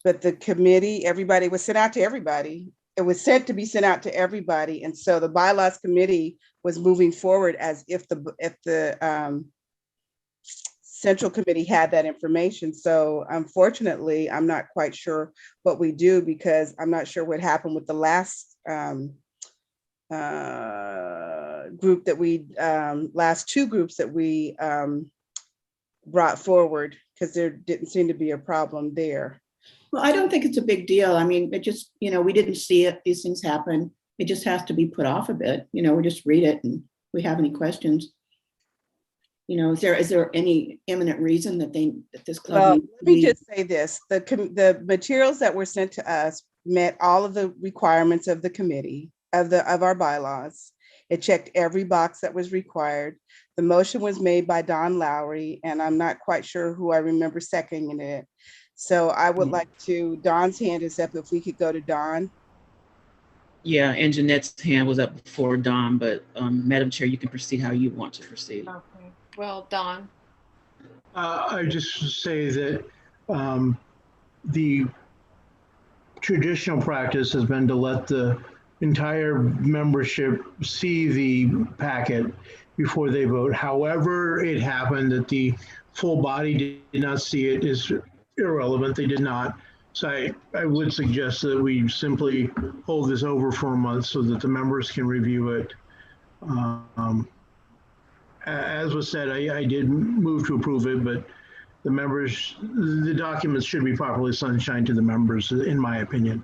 [SPEAKER 6] but the committee, everybody was sent out to everybody. It was sent to be sent out to everybody. And so the bylaws committee was moving forward as if the Central Committee had that information. So unfortunately, I'm not quite sure what we do, because I'm not sure what happened with the last group that we, last 2 groups that we brought forward, because there didn't seem to be a problem there.
[SPEAKER 11] Well, I don't think it's a big deal. I mean, it just, we didn't see it. These things happen. It just has to be put off a bit. We just read it, and if we have any questions. Is there any imminent reason that this club?
[SPEAKER 6] Well, let me just say this: the materials that were sent to us met all of the requirements of the committee of our bylaws. It checked every box that was required. The motion was made by Don Lowry, and I'm not quite sure who I remember seconding it. So I would like to. Don's hand is up. If we could go to Don.
[SPEAKER 3] Yeah, and Jeanette's hand was up before Don, but Madam Chair, you can proceed how you want to proceed.
[SPEAKER 2] Okay. Well, Don.
[SPEAKER 19] I just say that the traditional practice has been to let the entire membership see the packet before they vote. However, it happened that the full body did not see it is irrelevant. They did not. So I would suggest that we simply hold this over for a month so that the members can review it. As was said, I did move to approve it, but the documents should be properly sunshined to the members, in my opinion.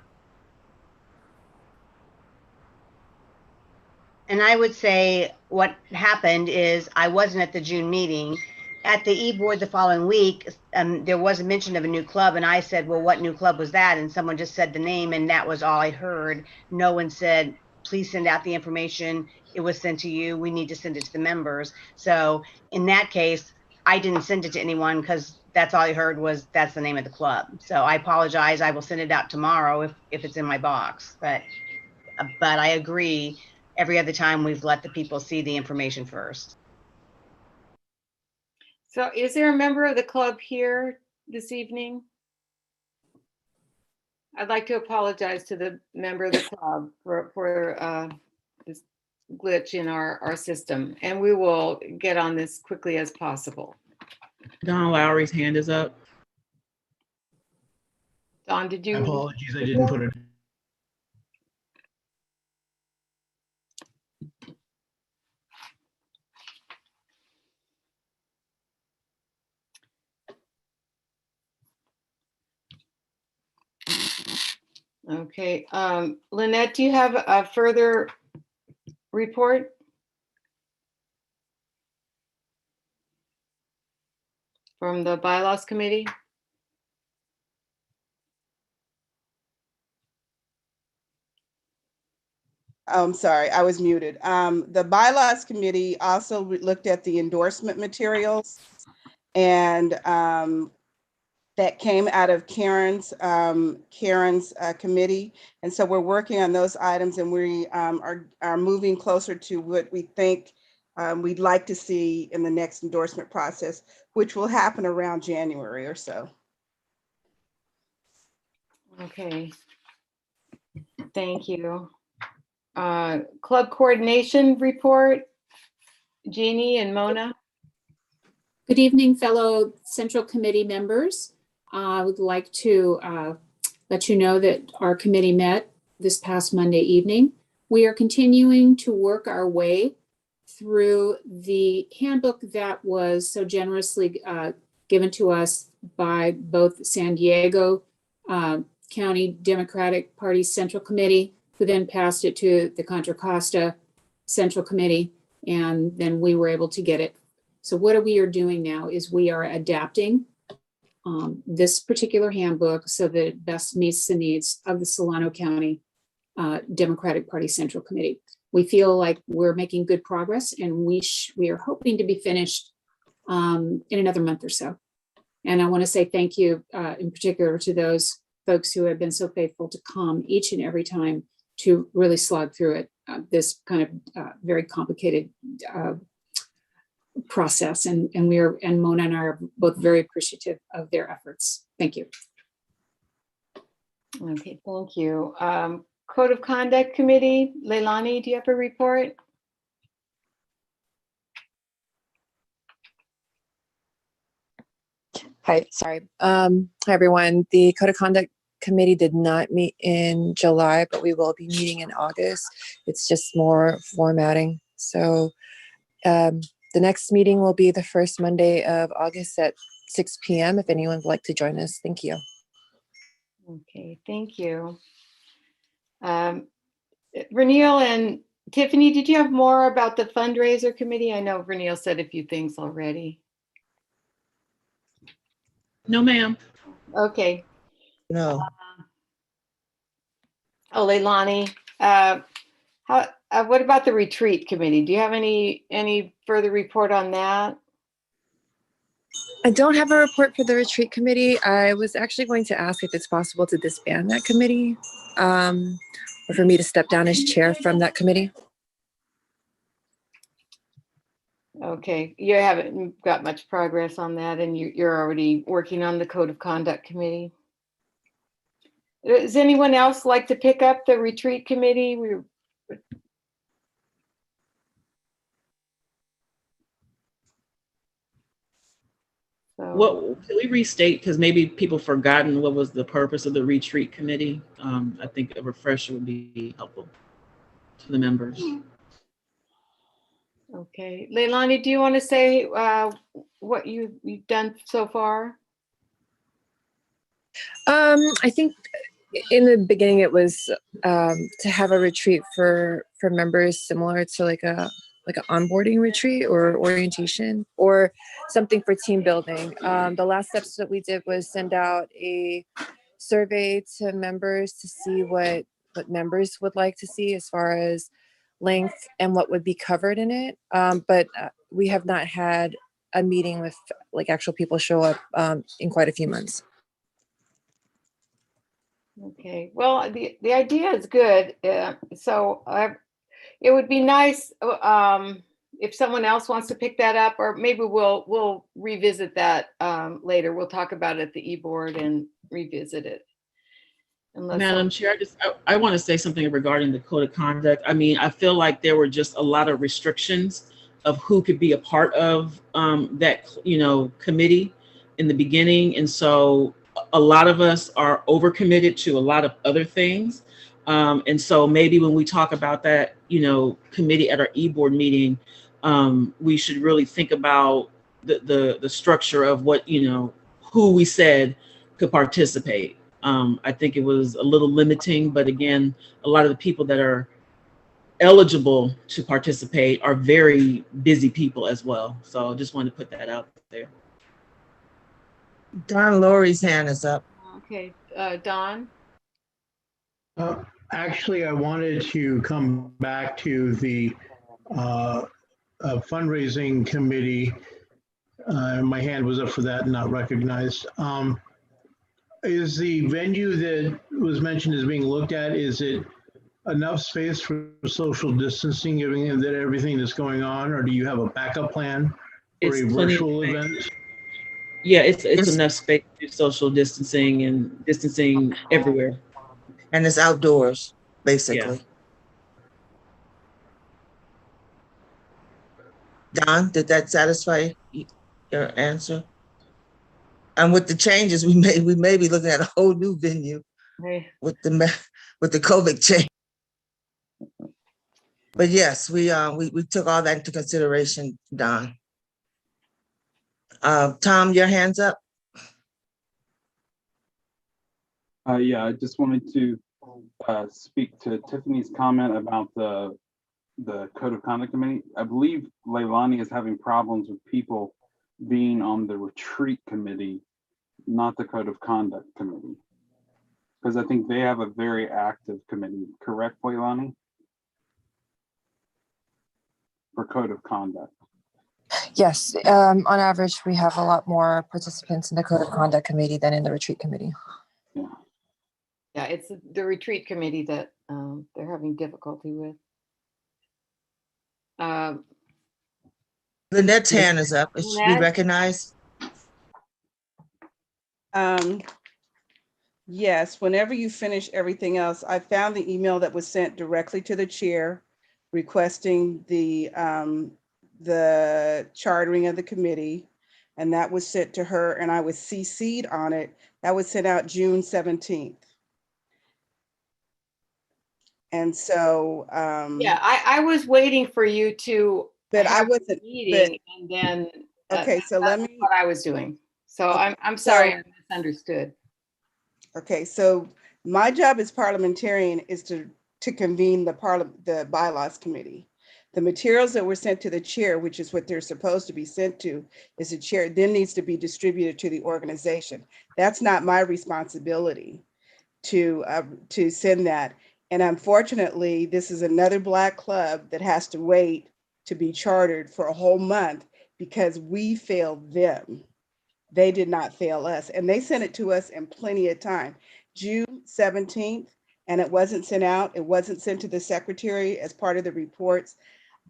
[SPEAKER 7] And I would say what happened is I wasn't at the June meeting. At the e-board the following week, there was a mention of a new club, and I said, well, what new club was that? And someone just said the name, and that was all I heard. No one said, please send out the information. It was sent to you. We need to send it to the members. So in that case, I didn't send it to anyone because that's all I heard was that's the name of the club. So I apologize. I will send it out tomorrow if it's in my box. But I agree. Every other time we've let the people see the information first.
[SPEAKER 2] So is there a member of the club here this evening? I'd like to apologize to the member of the club for this glitch in our system, and we will get on this quickly as possible.
[SPEAKER 3] Don Lowry's hand is up.
[SPEAKER 2] Don, did you?
[SPEAKER 19] Apologies, I didn't put it.
[SPEAKER 2] Okay, Lynette, do you have a further report? From the bylaws committee?
[SPEAKER 6] I'm sorry, I was muted. The bylaws committee also looked at the endorsement materials, and that came out of Karen's committee. And so we're working on those items, and we are moving closer to what we think we'd like to see in the next endorsement process, which will happen around January or so.
[SPEAKER 2] Okay. Thank you. Club coordination report, Jeannie and Mona.
[SPEAKER 20] Good evening, fellow Central Committee members. I would like to let you know that our committee met this past Monday evening. We are continuing to work our way through the handbook that was so generously given to us by both San Diego County Democratic Party Central Committee, who then passed it to the Contra Costa Central Committee, and then we were able to get it. So what we are doing now is we are adapting this particular handbook so that it best meets the needs of the Solano County Democratic Party Central Committee. We feel like we're making good progress, and we are hoping to be finished in another month or so. And I want to say thank you in particular to those folks who have been so faithful to come each and every time to really slog through it, this kind of very complicated process. And Mona and I are both very appreciative of their efforts. Thank you.
[SPEAKER 2] Okay, thank you. Code of Conduct Committee, Leilani, do you have a report?
[SPEAKER 21] Hi, sorry. Hi, everyone. The Code of Conduct Committee did not meet in July, but we will be meeting in August. It's just more formatting. So the next meeting will be the first Monday of August at 6 p.m. if anyone would like to join us. Thank you.
[SPEAKER 2] Okay, thank you. Vernil and Tiffany, did you have more about the fundraiser committee? I know Vernil said a few things already.
[SPEAKER 3] No, ma'am.
[SPEAKER 2] Okay.
[SPEAKER 8] No.
[SPEAKER 2] Oh, Leilani, what about the retreat committee? Do you have any further report on that?
[SPEAKER 21] I don't have a report for the retreat committee. I was actually going to ask if it's possible to disband that committee, or for me to step down as chair from that committee.
[SPEAKER 2] Okay, you haven't got much progress on that, and you're already working on the Code of Conduct Committee. Does anyone else like to pick up the retreat committee?
[SPEAKER 3] What can we restate? Because maybe people forgotten what was the purpose of the retreat committee. I think a refresher would be helpful to the members.
[SPEAKER 2] Okay, Leilani, do you want to say what you've done so far?
[SPEAKER 21] I think in the beginning it was to have a retreat for members similar to like an onboarding retreat or orientation or something for team building. The last steps that we did was send out a survey to members to see what members would like to see as far as length and what would be covered in it. But we have not had a meeting with like actual people show up in quite a few months.
[SPEAKER 2] Okay, well, the idea is good. So it would be nice if someone else wants to pick that up, or maybe we'll revisit that later. We'll talk about it at the e-board and revisit it.
[SPEAKER 3] Madam Chair, I want to say something regarding the code of conduct. I mean, I feel like there were just a lot of restrictions of who could be a part of that, committee in the beginning. And so a lot of us are overcommitted to a lot of other things. And so maybe when we talk about that, committee at our e-board meeting, we should really think about the structure of what, who we said could participate. I think it was a little limiting, but again, a lot of the people that are eligible to participate are very busy people as well. So I just wanted to put that out there.
[SPEAKER 8] Don Laurie's hand is up.
[SPEAKER 2] Okay, Don?
[SPEAKER 19] Actually, I wanted to come back to the fundraising committee. My hand was up for that and not recognized. Is the venue that was mentioned as being looked at, is it enough space for social distancing, given that everything is going on, or do you have a backup plan for a virtual event?
[SPEAKER 3] Yeah, it's enough space for social distancing and distancing everywhere.
[SPEAKER 8] And it's outdoors, basically. Yeah. Don, did that satisfy your answer? And with the changes we may be looking at a whole new venue with the COVID change. But yes, we took all that into consideration, Don. Tom, your hand's up.
[SPEAKER 1] Yeah, I just wanted to speak to Tiffany's comment about the Code of Conduct Committee. I believe Leilani is having problems with people being on the retreat committee, not the Code of Conduct Committee, because I think they have a very active committee. Correct, Leilani? For Code of Conduct.
[SPEAKER 21] Yes, on average, we have a lot more participants in the Code of Conduct Committee than in the Retreat Committee.
[SPEAKER 2] Yeah, it's the retreat committee that they're having difficulty with.
[SPEAKER 8] Lynette's hand is up. It should be recognized.
[SPEAKER 6] Yes, whenever you finish everything else, I found the email that was sent directly to the chair requesting the chartering of the committee, and that was sent to her, and I was CC'd on it. That was sent out June 17th. And so
[SPEAKER 2] yeah, I was waiting for you to
[SPEAKER 6] but I wasn't
[SPEAKER 2] meeting, and then
[SPEAKER 6] okay, so let me
[SPEAKER 2] what I was doing. So
[SPEAKER 6] okay,
[SPEAKER 2] I'm sorry, I misunderstood.
[SPEAKER 6] Okay, so my job as parliamentarian is to convene the bylaws committee. The materials that were sent to the chair, which is what they're supposed to be sent to, is the chair then needs to be distributed to the organization. That's not my responsibility to send that. And unfortunately, this is another Black club that has to wait to be chartered for a whole month because we failed them. They did not fail us. And they sent it to us in plenty of time. June 17th, and it wasn't sent out. It wasn't sent to the secretary as part of the reports.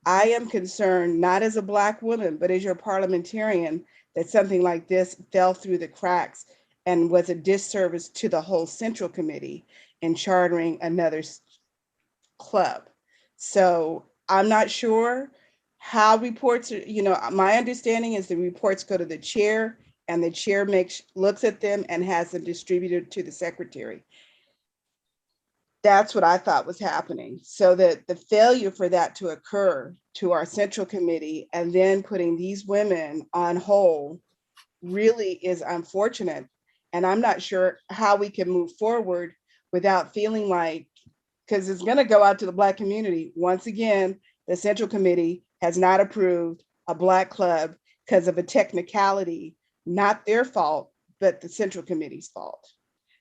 [SPEAKER 6] I am concerned, not as a Black woman, but as your parliamentarian, that something like this fell through the cracks and was a disservice to the whole Central Committee in chartering another club. So I'm not sure how reports are, my understanding is the reports go to the chair and the chair looks at them and has them distributed to the secretary. That's what I thought was happening. So that the failure for that to occur to our central committee and then putting these women on hold really is unfortunate. And I'm not sure how we can move forward without feeling like, because it's going to go out to the Black community. Once again, the Central Committee has not approved a Black club because of a technicality, not their fault, but the Central Committee's fault.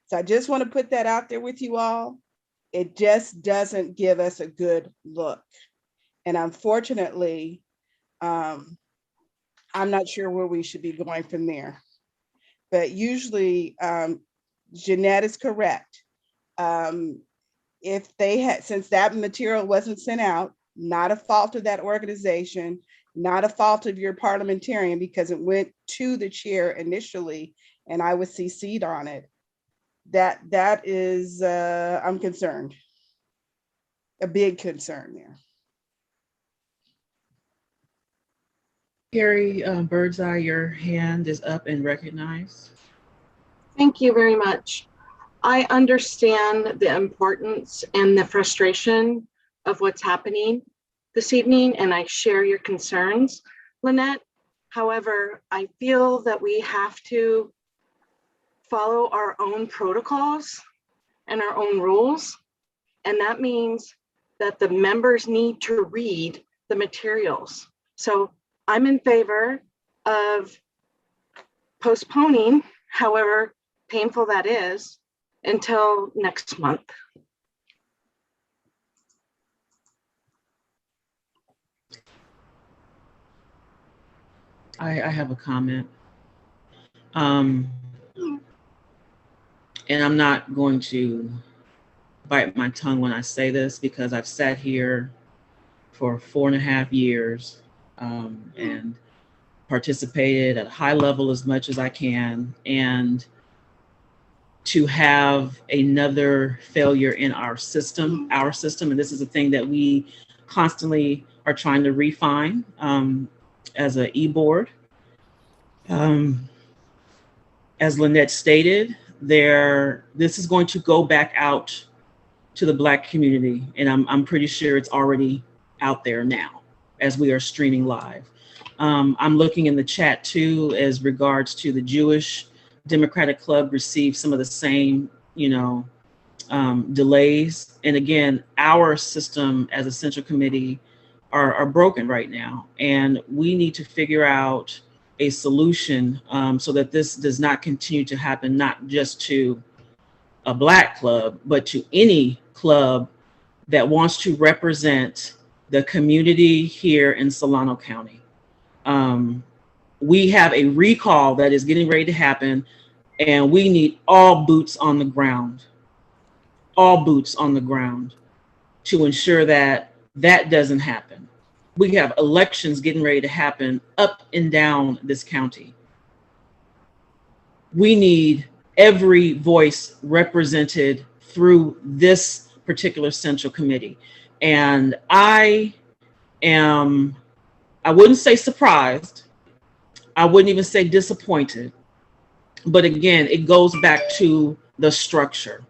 [SPEAKER 6] So I just want to put that out there with you all. It just doesn't give us a good look. And unfortunately, I'm not sure where we should be going from there. But usually, Jeanette is correct. If they had, since that material wasn't sent out, not a fault of that organization, not a fault of your parliamentarian, because it went to the chair initially and I was CC'd on it. That is, I'm concerned. A big concern there.
[SPEAKER 3] Carrie Birdseye, your hand is up and recognized.
[SPEAKER 15] Thank you very much. I understand the importance and the frustration of what's happening this evening, and I share your concerns, Lynette. However, I feel that we have to follow our own protocols and our own rules, and that means that the members need to read the materials. So I'm in favor of postponing, however painful that is, until next month.
[SPEAKER 3] I have a comment. And I'm not going to bite my tongue when I say this because I've sat here for 4.5 years and participated at a high level as much as I can. And to have another failure in our system, and this is a thing that we constantly are trying to refine as an e-board. As Lynette stated, this is going to go back out to the Black community, and I'm pretty sure it's already out there now as we are streaming live. I'm looking in the chat too as regards to the Jewish Democratic Club received some of the same, delays. And again, our system as a central committee are broken right now, and we need to figure out a solution so that this does not continue to happen, not just to a Black club, but to any club that wants to represent the community here in Solano County. We have a recall that is getting ready to happen, and we need all boots on the ground to ensure that that doesn't happen. We have elections getting ready to happen up and down this county. We need every voice represented through this particular central committee. And I wouldn't say surprised. I wouldn't even say disappointed. But again, it goes back to the structure.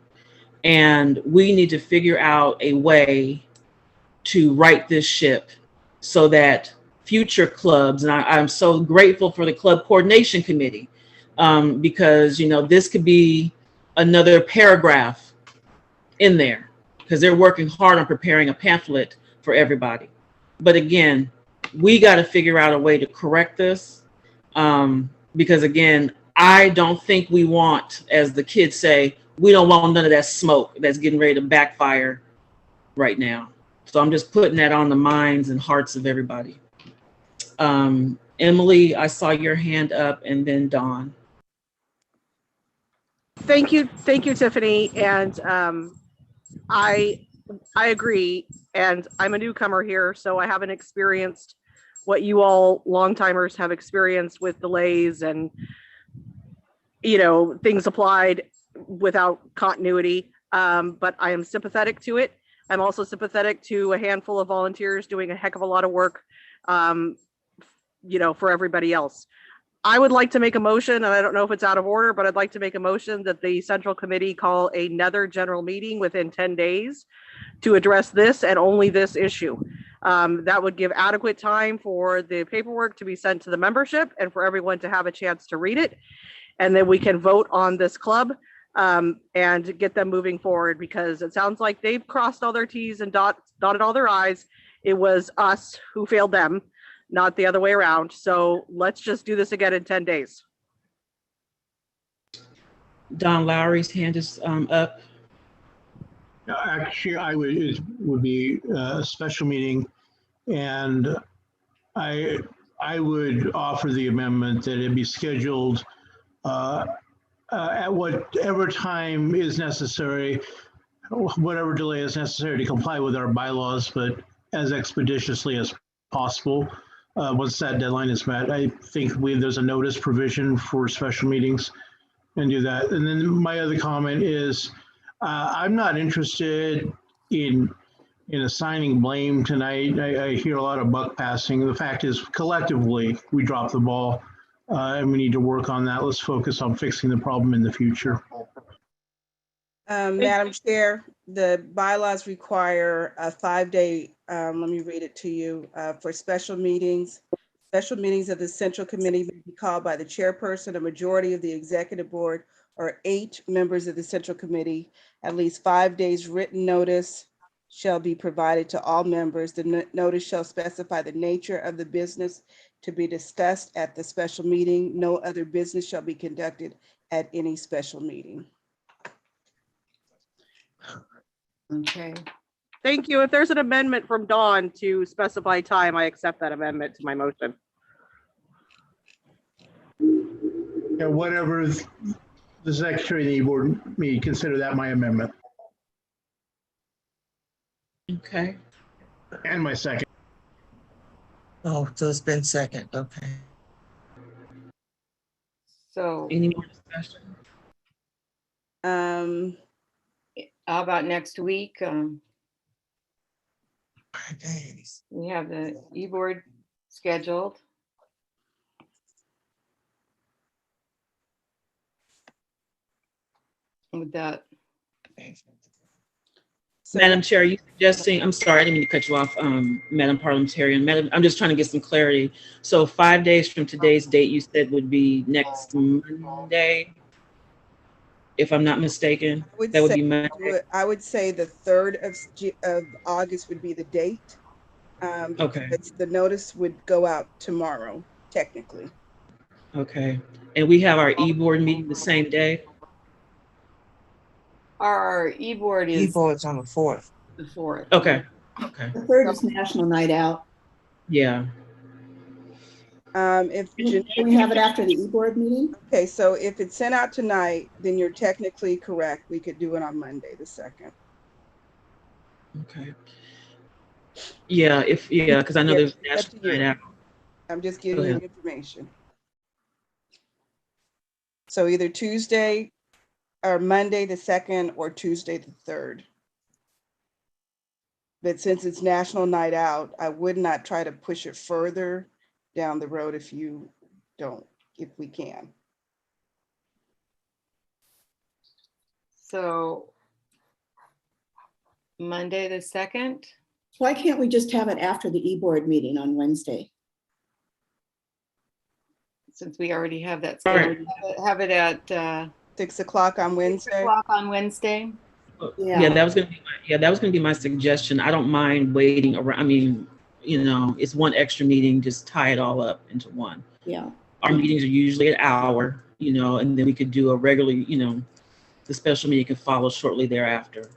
[SPEAKER 3] And we need to figure out a way to right this ship so that future clubs, and I'm so grateful for the club coordination committee, because this could be another paragraph in there because they're working hard on preparing a pamphlet for everybody. But again, we got to figure out a way to correct this because again, I don't think we want, as the kids say, we don't want none of that smoke that's getting ready to backfire right now. So I'm just putting that on the minds and hearts of everybody. Emily, I saw your hand up, and then Dawn.
[SPEAKER 18] Thank you, Tiffany. And I agree. And I'm a newcomer here, so I haven't experienced what you all long timers have experienced with delays and things applied without continuity. But I am sympathetic to it. I'm also sympathetic to a handful of volunteers doing a heck of a lot of work, for everybody else. I would like to make a motion, and I don't know if it's out of order, but I'd like to make a motion that the Central Committee call another general meeting within 10 days to address this and only this issue. That would give adequate time for the paperwork to be sent to the membership and for everyone to have a chance to read it. And then we can vote on this club and get them moving forward, because it sounds like they've crossed all their T's and dotted all their I's. It was us who failed them, not the other way around. So let's just do this again in 10 days.
[SPEAKER 3] Don Lowry's hand is up.
[SPEAKER 19] Actually, it would be a special meeting, and I would offer the amendment that it be scheduled at whatever time is necessary, whatever delay is necessary to comply with our bylaws, but as expeditiously as possible. Once that deadline is met, I think there's a notice provision for special meetings, and do that. And then my other comment is, I'm not interested in assigning blame tonight. I hear a lot of buck passing. The fact is, collectively, we dropped the ball, and we need to work on that. Let's focus on fixing the problem in the future.
[SPEAKER 6] Madam Chair, the bylaws require a 5-day, let me read it to you, for special meetings. Special meetings of the Central Committee may be called by the chairperson, a majority of the executive board, or 8 members of the Central Committee. At least 5 days written notice shall be provided to all members. The notice shall specify the nature of the business to be discussed at the special meeting. No other business shall be conducted at any special meeting.
[SPEAKER 2] Okay.
[SPEAKER 18] Thank you. If there's an amendment from Dawn to specify time, I accept that amendment to my motion.
[SPEAKER 19] Yeah, whatever the secretary of the board may consider that my amendment.
[SPEAKER 3] Okay.
[SPEAKER 19] And my second.
[SPEAKER 8] Oh, so it's been second, okay.
[SPEAKER 2] So
[SPEAKER 3] Any more discussion?
[SPEAKER 2] how about next week?
[SPEAKER 8] 5 days.
[SPEAKER 2] We have the e-board scheduled. With that.
[SPEAKER 3] Madam Chair, are you suggesting, I'm sorry, I didn't mean to cut you off, Madam Parliamentarian. Madam, I'm just trying to get some clarity. So 5 days from today's date, you said would be next Monday, if I'm not mistaken? That would be Monday.
[SPEAKER 6] I would say the 3rd of August would be the date.
[SPEAKER 3] Okay.
[SPEAKER 6] The notice would go out tomorrow, technically.
[SPEAKER 3] Okay. And we have our e-board meeting the same day?
[SPEAKER 2] Our e-board is
[SPEAKER 8] E-board's on the 4th.
[SPEAKER 2] the 4th.
[SPEAKER 3] Okay. Okay.
[SPEAKER 11] The 3rd is National Night Out.
[SPEAKER 3] Yeah.
[SPEAKER 6] If
[SPEAKER 11] Can we have it after the e-board meeting?
[SPEAKER 6] Okay, so if it's sent out tonight, then you're technically correct. We could do it on Monday, the 2nd.
[SPEAKER 3] Okay. Yeah, because I know there's National Night Out.
[SPEAKER 6] I'm just giving you information. So either Tuesday or Monday the 2nd or Tuesday the 3rd. But since it's National Night Out, I would not try to push it further down the road if we can.
[SPEAKER 2] So Monday the 2nd?
[SPEAKER 11] Why can't we just have it after the e-board meeting on Wednesday?
[SPEAKER 2] Since we already have that scheduled, have it at
[SPEAKER 6] 6 o'clock on Wednesday.
[SPEAKER 2] 6 o'clock on Wednesday.
[SPEAKER 3] Yeah, that was gonna be my suggestion. I don't mind waiting around. I mean, it's one extra meeting, just tie it all up into one.
[SPEAKER 11] Yeah.
[SPEAKER 3] Our meetings are usually an hour, and then we could do a regular, the special meeting could follow shortly thereafter.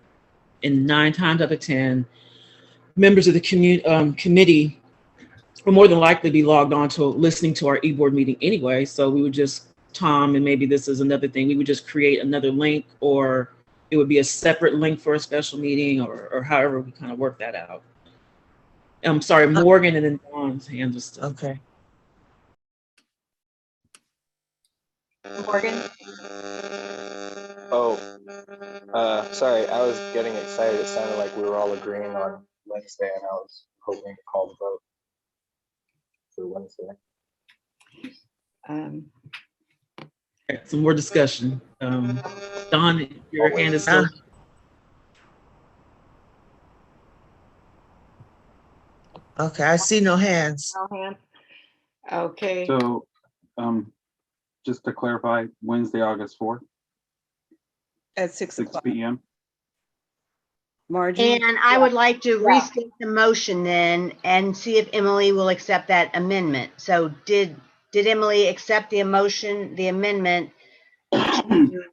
[SPEAKER 3] And 9 times out of 10, members of the committee will more than likely be logged on to listening to our e-board meeting anyway. So we would just, Tom, and maybe this is another thing, we would just create another link, or it would be a separate link for a special meeting, or however we kind of work that out. I'm sorry, Morgan and then Dawn's hand was still.
[SPEAKER 8] Okay.
[SPEAKER 2] Morgan?
[SPEAKER 10] Oh, sorry, I was getting excited. It sounded like we were all agreeing on Wednesday, and I was hoping to call the vote for Wednesday.
[SPEAKER 3] Some more discussion. Don, your hand is still.
[SPEAKER 8] Okay, I see no hands.
[SPEAKER 2] No hands. Okay.
[SPEAKER 1] So, just to clarify, Wednesday, August 4th,
[SPEAKER 6] At 6
[SPEAKER 1] 6
[SPEAKER 6] o'clock.
[SPEAKER 1] p.m.
[SPEAKER 6] Margie?
[SPEAKER 7] And I would like to restate the motion then and see if Emily will accept that amendment. So did Emily accept the amendment to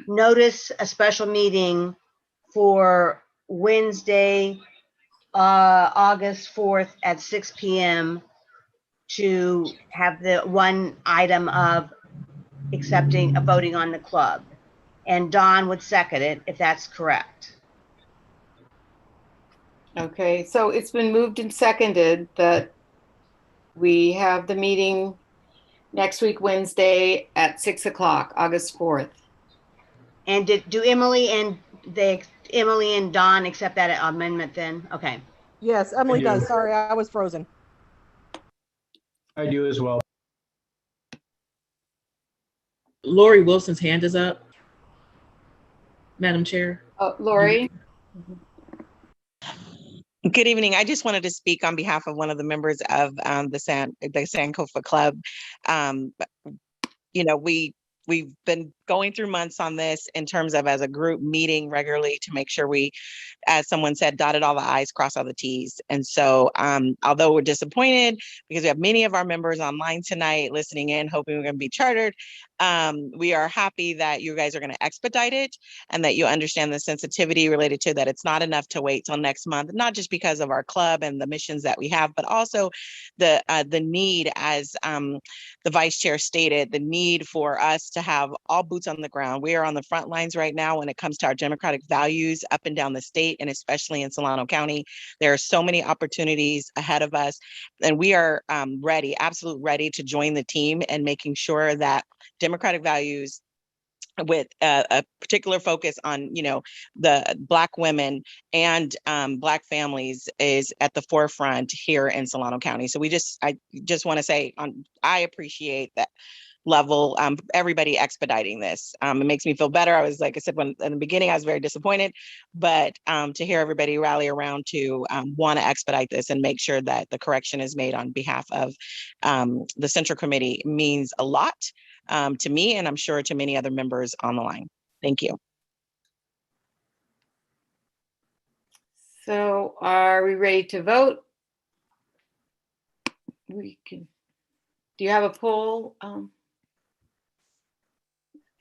[SPEAKER 7] notice a special meeting for Wednesday, August 4th at 6 p.m. to have the one item of voting on the club? And Don would second it if that's correct.
[SPEAKER 2] Okay, so it's been moved and seconded that we have the meeting next week, Wednesday at 6 o'clock, August 4th.
[SPEAKER 7] And do Emily and Don accept that amendment then? Okay.
[SPEAKER 18] Yes, Emily
[SPEAKER 19] I do.
[SPEAKER 18] does. Sorry, I was frozen.
[SPEAKER 19] I do as well.
[SPEAKER 3] Lori Wilson's hand is up. Madam Chair.
[SPEAKER 2] Oh, Lori?
[SPEAKER 17] Good evening. I just wanted to speak on behalf of one of the members of the Sankofa Club. You know, we've been going through months on this in terms of as a group meeting regularly to make sure we, as someone said, dotted all the I's, crossed all the T's. And so although we're disappointed because we have many of our members online tonight listening in, hoping we're going to be chartered, we are happy that you guys are going to expedite it and that you understand the sensitivity related to that. It's not enough to wait till next month, not just because of our club and the missions that we have, but also the need, as the vice chair stated, the need for us to have all boots on the ground. We are on the front lines right now when it comes to our democratic values up and down the state, and especially in Solano County. There are so many opportunities ahead of us, and we are ready, absolutely ready to join the team and making sure that democratic values with a particular focus on, you know, the Black women and Black families is at the forefront here in Solano County. So I just want to say I appreciate that level, everybody expediting this. It makes me feel better. I was, like I said, in the beginning, I was very disappointed, but to hear everybody rally around to want to expedite this and make sure that the correction is made on behalf of the Central Committee means a lot to me, and I'm sure to many other members on the line. Thank you.
[SPEAKER 2] So are we ready to vote? We can. Do you have a poll?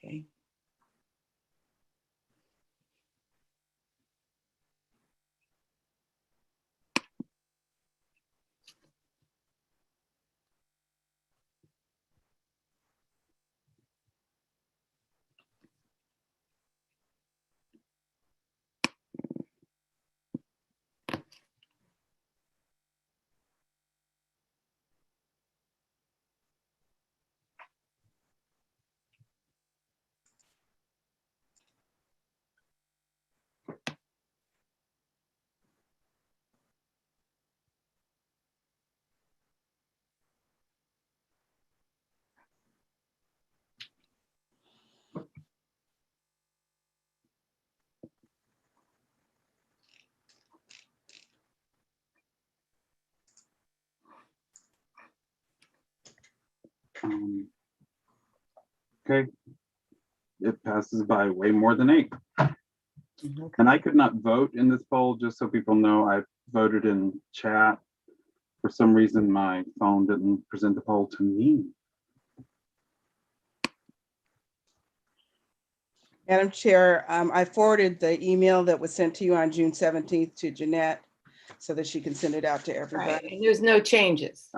[SPEAKER 2] Okay.
[SPEAKER 1] Okay, it passes by way more than 8.
[SPEAKER 2] Okay.
[SPEAKER 1] And I could not vote in this poll, just so people know. I voted in chat. For some reason, my phone didn't present the poll to me.
[SPEAKER 6] Madam Chair, I forwarded the email that was sent to you on June 17th to Jeanette so that she can send it out to
[SPEAKER 2] Right,
[SPEAKER 6] everybody.
[SPEAKER 2] and there's no changes.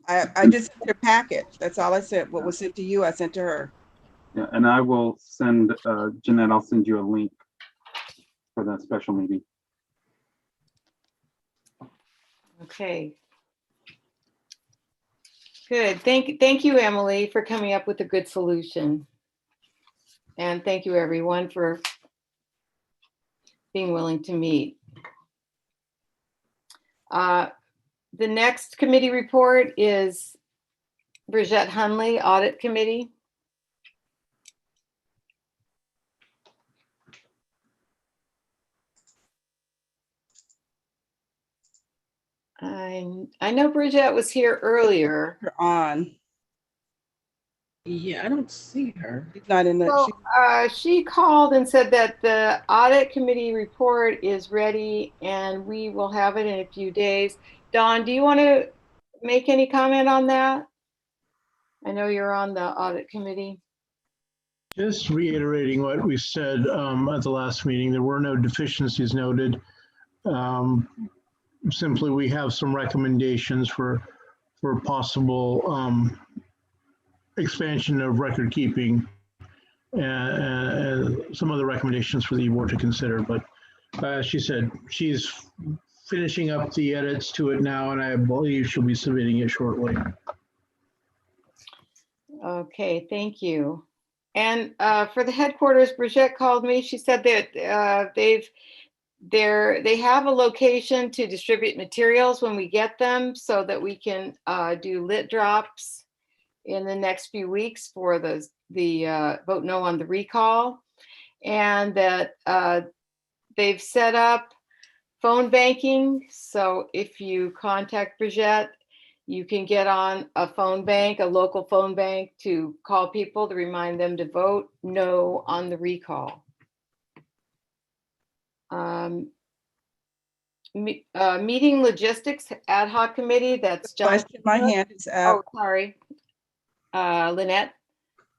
[SPEAKER 6] I just sent a packet. That's all I said. What was sent to you, I sent to her.
[SPEAKER 1] Yeah, and I will send, Jeanette, I'll send you a link for that special meeting.
[SPEAKER 2] Okay. Good. Thank you, Emily, for coming up with a good solution. And thank you, everyone, for being willing to meet. The next committee report is Bridget Hunley, Audit Committee. I know Bridget was here earlier.
[SPEAKER 6] You're on.
[SPEAKER 3] Yeah, I don't see her.
[SPEAKER 6] She's not in the.
[SPEAKER 2] So she called and said that the audit committee report is ready and we will have it in a few days. Dawn, do you want to make any comment on that? I know you're on the audit committee.
[SPEAKER 19] Just reiterating what we said at the last meeting, there were no deficiencies noted. Simply, we have some recommendations for possible expansion of record keeping and some other recommendations for the board to consider. But as she said, she's finishing up the edits to it now, and I believe she'll be submitting it shortly.
[SPEAKER 2] Okay, thank you. And for the headquarters, Bridget called me. She said that they have a location to distribute materials when we get them, so that we can do lit drops in the next few weeks for the vote no on the recall, and that they've set up phone banking. So if you contact Bridget, you can get on a phone bank, a local phone bank, to call people to remind them to vote no on the recall. Meeting logistics ad hoc committee, that's John.
[SPEAKER 6] Question, my hand is up.
[SPEAKER 2] Oh, sorry. Lynette.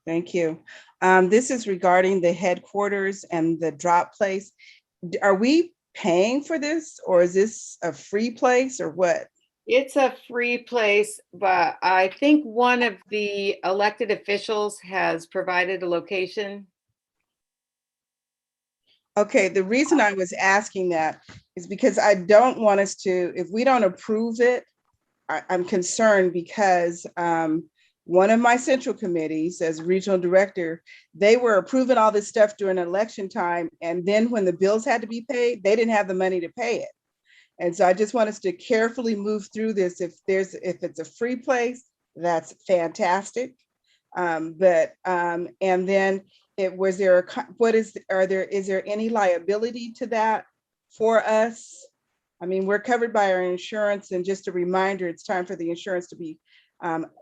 [SPEAKER 6] Thank you. This is regarding the headquarters and the drop place. Are we paying for this, or is this a free place, or what?
[SPEAKER 2] It's a free place, but I think one of the elected officials has provided a location.
[SPEAKER 6] Okay, the reason I was asking that is because I don't want us to, if we don't approve it, I'm concerned because one of my central committees as regional director, they were approving all this stuff during election time. And then when the bills had to be paid, they didn't have the money to pay it. And so I just want us to carefully move through this. If it's a free place, that's fantastic. And then is there any liability to that for us? I mean, we're covered by our insurance, and just a reminder, it's time for the insurance to be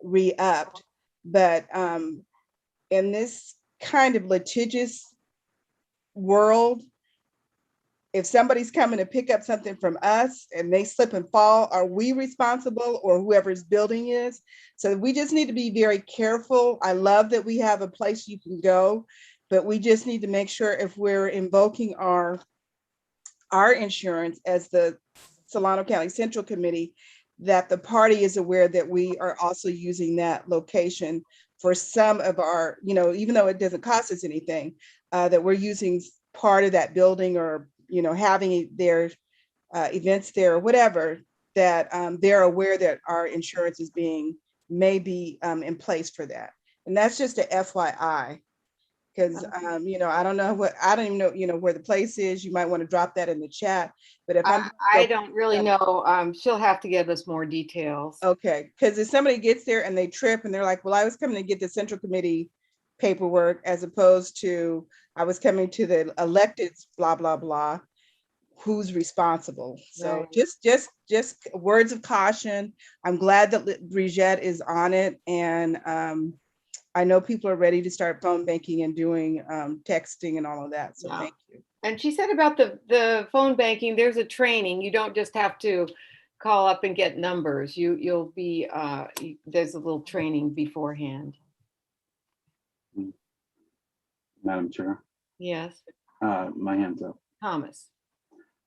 [SPEAKER 6] re-upped. But in this kind of litigious world, if somebody's coming to pick up something from us and they slip and fall, are we responsible, or whoever's building is? So we just need to be very careful. I love that we have a place you can go, but we just need to make sure if we're invoking our insurance as the Solano County Central Committee, that the party is aware that we are also using that location for some of our, even though it doesn't cost us anything, that we're using part of that building, or having their events there or whatever, that they're aware that our insurance is may be in place for that. And that's just a FYI, because I don't even know where the place is. You might want to drop that in the chat. But if
[SPEAKER 2] I don't really know, she'll have to give us more details.
[SPEAKER 6] Okay, because if somebody gets there and they trip and they're like, well, I was coming to get the central committee paperwork, as opposed to I was coming to the electeds, blah blah blah, who's responsible? So
[SPEAKER 2] Right.
[SPEAKER 6] just words of caution. I'm glad that Bridget is on it, and I know people are ready to start phone banking and doing texting and all of that. So thank you.
[SPEAKER 2] And she said about the phone banking, there's a training. You don't just have to call up and get numbers. You'll be there's a little training beforehand.
[SPEAKER 1] Madam Chair.
[SPEAKER 2] Yes.
[SPEAKER 1] My hand's up.
[SPEAKER 2] Thomas.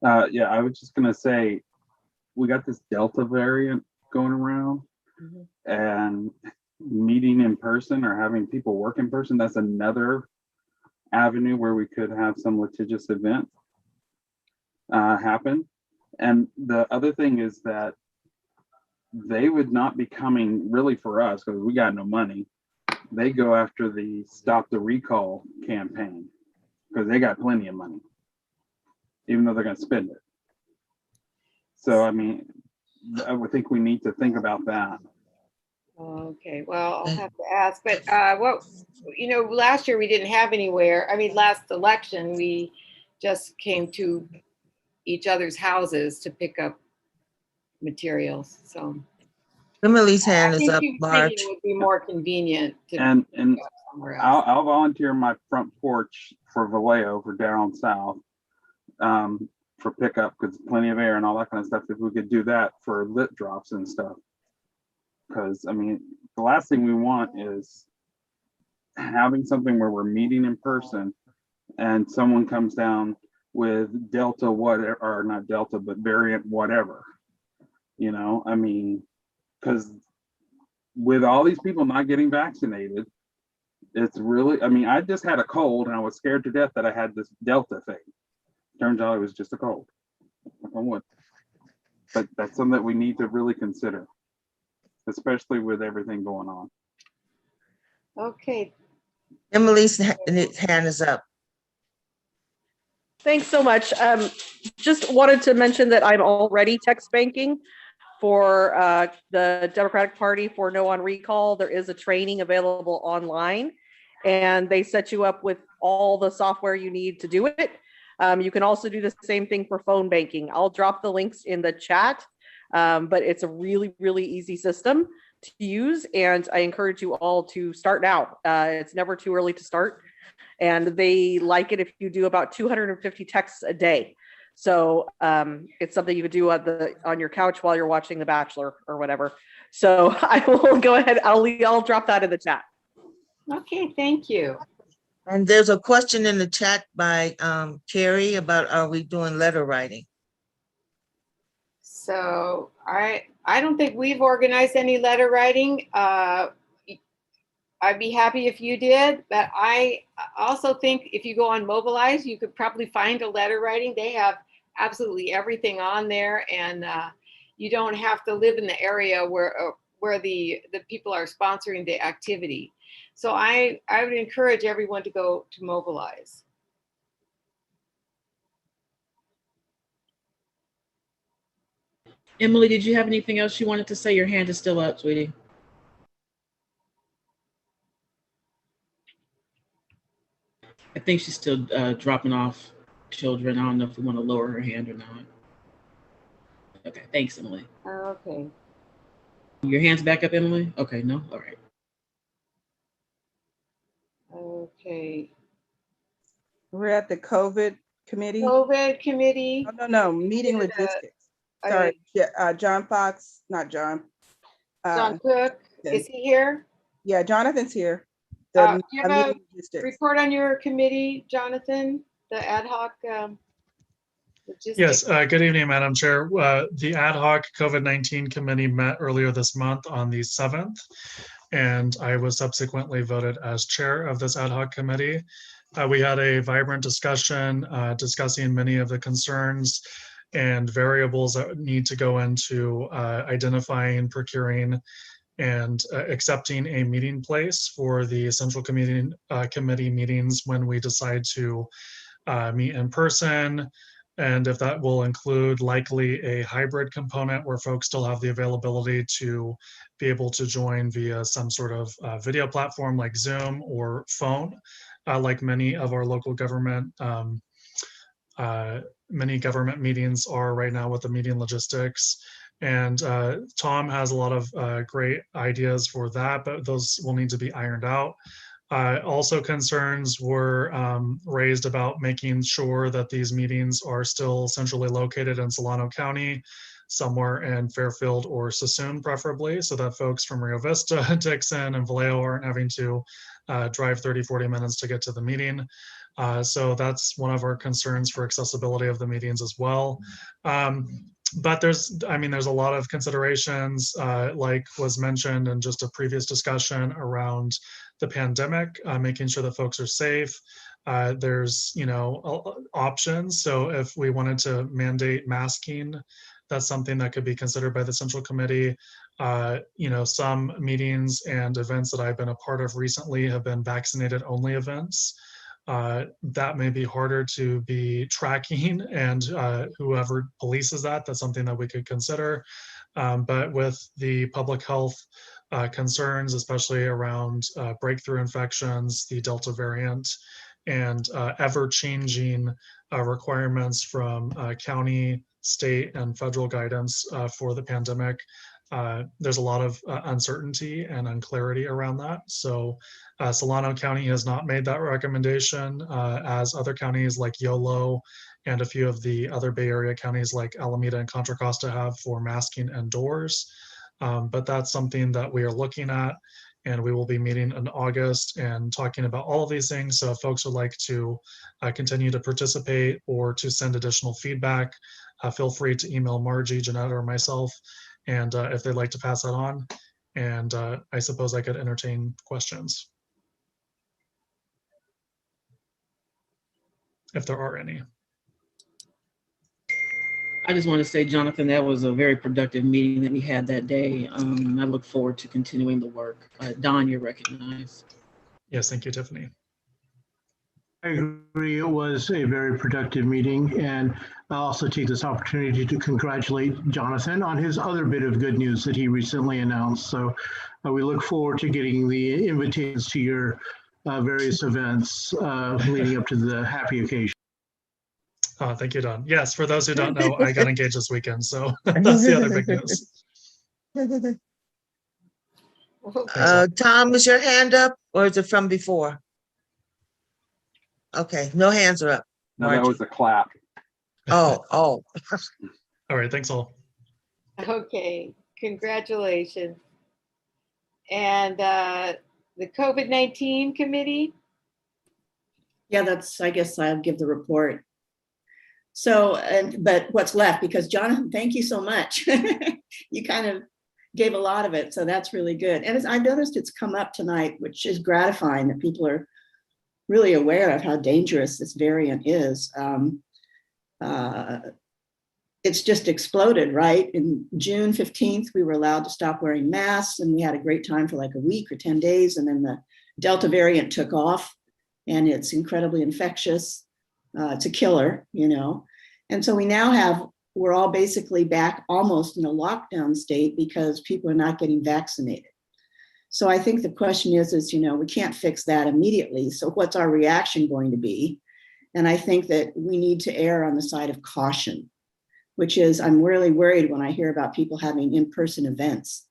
[SPEAKER 1] Yeah, I was just gonna say, we got this Delta variant going around, and meeting in person or having people work in person, that's another avenue where we could have some litigious event happen. And the other thing is that they would not be coming really for us because we got no money. They go after the Stop the Recall campaign because they got plenty of money, even though they're going to spend it. So, I mean, I would think we need to think about that.
[SPEAKER 2] Okay, well, I'll have to ask, but last year we didn't have anywhere. I mean, last election, we just came to each other's houses to pick up materials, so.
[SPEAKER 8] Emily's hand
[SPEAKER 2] I
[SPEAKER 8] is
[SPEAKER 2] think
[SPEAKER 8] up,
[SPEAKER 2] you think
[SPEAKER 8] Marge.
[SPEAKER 2] it would be more convenient to
[SPEAKER 1] And
[SPEAKER 2] pick up somewhere else.
[SPEAKER 1] I'll volunteer my front porch for Vallejo for down south for pickup because plenty of air and all that kind of stuff. If we could do that for lit drops and stuff, because I mean, the last thing we want is having something where we're meeting in person and someone comes down with Delta whatever, or not Delta, but variant whatever. I mean, because with all these people not getting vaccinated, it's really, I mean, I just had a cold and I was scared to death that I had this Delta thing. Turns out it was just a cold. But that's something that we need to really consider, especially with everything going on.
[SPEAKER 2] Okay.
[SPEAKER 8] Emily's hand is up.
[SPEAKER 18] Thanks so much. Just wanted to mention that I'm already text banking for the Democratic Party for No on Recall. There is a training available online, and they set you up with all the software you need to do it. You can also do the same thing for phone banking. I'll drop the links in the chat, but it's a really, really easy system to use, and I encourage you all to start now. It's never too early to start, and they like it if you do about 250 texts a day. So it's something you could do on your couch while you're watching The Bachelor or whatever. So I will go ahead. I'll drop that in the chat.
[SPEAKER 2] Okay, thank you.
[SPEAKER 8] And there's a question in the chat by Carrie about, are we doing letter writing?
[SPEAKER 2] So I don't think we've organized any letter writing. I'd be happy if you did, but I also think if you go on Mobilize, you could probably find a letter writing. They have absolutely everything on there, and you don't have to live in the area where the people are sponsoring the activity. So I would encourage everyone to go to Mobilize.
[SPEAKER 3] Emily, did you have anything else you wanted to say? Your hand is still up, sweetie. I think she's still dropping off children. I don't know if we want to lower her hand or not. Okay, thanks, Emily.
[SPEAKER 2] Okay.
[SPEAKER 3] Your hand's back up, Emily? Okay, no? All right.
[SPEAKER 2] Okay.
[SPEAKER 6] We're at the COVID committee.
[SPEAKER 2] COVID committee.
[SPEAKER 6] No, meeting logistics. Sorry, John Fox, not John.
[SPEAKER 2] John Cook, is he here?
[SPEAKER 6] Yeah, Jonathan's here.
[SPEAKER 2] Do you have a report on your committee, Jonathan, the ad hoc logistics?
[SPEAKER 4] Yes, good evening, Madam Chair. The ad hoc COVID-19 committee met earlier this month on the 7th, and I was subsequently voted as chair of this ad hoc committee. We had a vibrant discussion discussing many of the concerns and variables that need to go into identifying, procuring, and accepting a meeting place for the central committee meetings when we decide to meet in person, and if that will include likely a hybrid component where folks still have the availability to be able to join via some sort of video platform like Zoom or phone, like many of our local government many government meetings are right now with the meeting logistics. And Tom has a lot of great ideas for that, but those will need to be ironed out. Also, concerns were raised about making sure that these meetings are still centrally located in Solano County, somewhere in Fairfield or Suisun preferably, so that folks from Rio Vista, Dixon, and Vallejo aren't having to drive 30-40 minutes to get to the meeting. So that's one of our concerns for accessibility of the meetings as well. But there's a lot of considerations, like was mentioned in just a previous discussion around the pandemic, making sure that folks are safe. There's, options. So if we wanted to mandate masking, that's something that could be considered by the Central Committee. Some meetings and events that I've been a part of recently have been vaccinated only events. that may be harder to be tracking, and whoever polices that, that's something that we could consider. But with the public health concerns, especially around breakthrough infections, the Delta variant, and ever-changing requirements from county, state, and federal guidance for the pandemic, there's a lot of uncertainty and unclarity around that. So Solano County has not made that recommendation, as other counties like Yolo and a few of the other Bay Area counties like Alameda and Contra Costa have for masking indoors. But that's something that we are looking at, and we will be meeting in August and talking about all of these things. So if folks would like to continue to participate or to send additional feedback, feel free to email Margie, Jeanette, or myself, and if they'd like to pass that on. And I suppose I could entertain questions, if there are any.
[SPEAKER 3] I just want to say, Jonathan, that was a very productive meeting that we had that day. I look forward to continuing the work. Don, you're recognized.
[SPEAKER 4] Yes, thank you, Tiffany.
[SPEAKER 19] I agree. It was a very productive meeting, and I'll also take this opportunity to congratulate Jonathan on his other bit of good news that he recently announced. So we look forward to getting the invitations to your various events leading up to the happy occasion.
[SPEAKER 4] Thank you, Don. Yes, for those who don't know, I got engaged this weekend, so that's the other big news.
[SPEAKER 8] Tom, is your hand up, or is it from before? Okay, no hands are up.
[SPEAKER 1] No, that was a clap.
[SPEAKER 8] Oh.
[SPEAKER 4] All right, thanks all.
[SPEAKER 2] Okay, congratulations. And the COVID-19 committee?
[SPEAKER 11] Yeah, I guess I'll give the report. So, but what's left, because Jonathan, thank you so much. You kind of gave a lot of it, so that's really good. And I've noticed it's come up tonight, which is gratifying that people are really aware of how dangerous this variant is. It's just exploded, right? In June 15th, we were allowed to stop wearing masks, and we had a great time for like a week or 10 days. And then the Delta variant took off, and it's incredibly infectious. It's a killer, you know. And so we're all basically back almost in a lockdown state because people are not getting vaccinated. So I think the question is, you know, we can't fix that immediately. So what's our reaction going to be? And I think that we need to err on the side of caution, which is, I'm really worried when I hear about people having in-person events.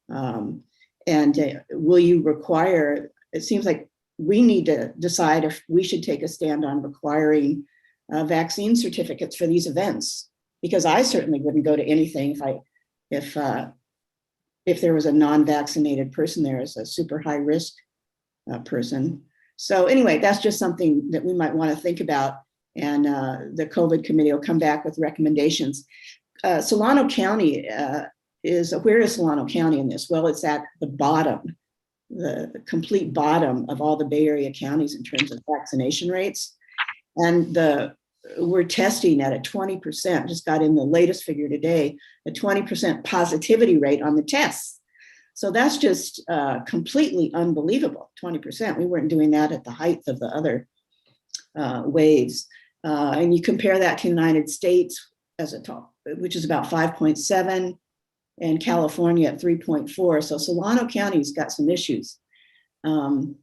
[SPEAKER 11] Will you require, it seems like we need to decide if we should take a stand on requiring vaccine certificates for these events, because I certainly wouldn't go to anything if there was a non-vaccinated person there as a super high risk person. So anyway, that's just something that we might want to think about. And the COVID committee will come back with recommendations. Solano County where is Solano County in this? Well, it's at the bottom, the complete bottom of all the Bay Area counties in terms of vaccination rates. And we're testing at a 20%, just got in the latest figure today, a 20% positivity rate on the tests. So that's just completely unbelievable, 20%. We weren't doing that at the height of the other waves. And you compare that to the United States as a top, which is about 5.7, and California at 3.4. So Solano County's got some issues. We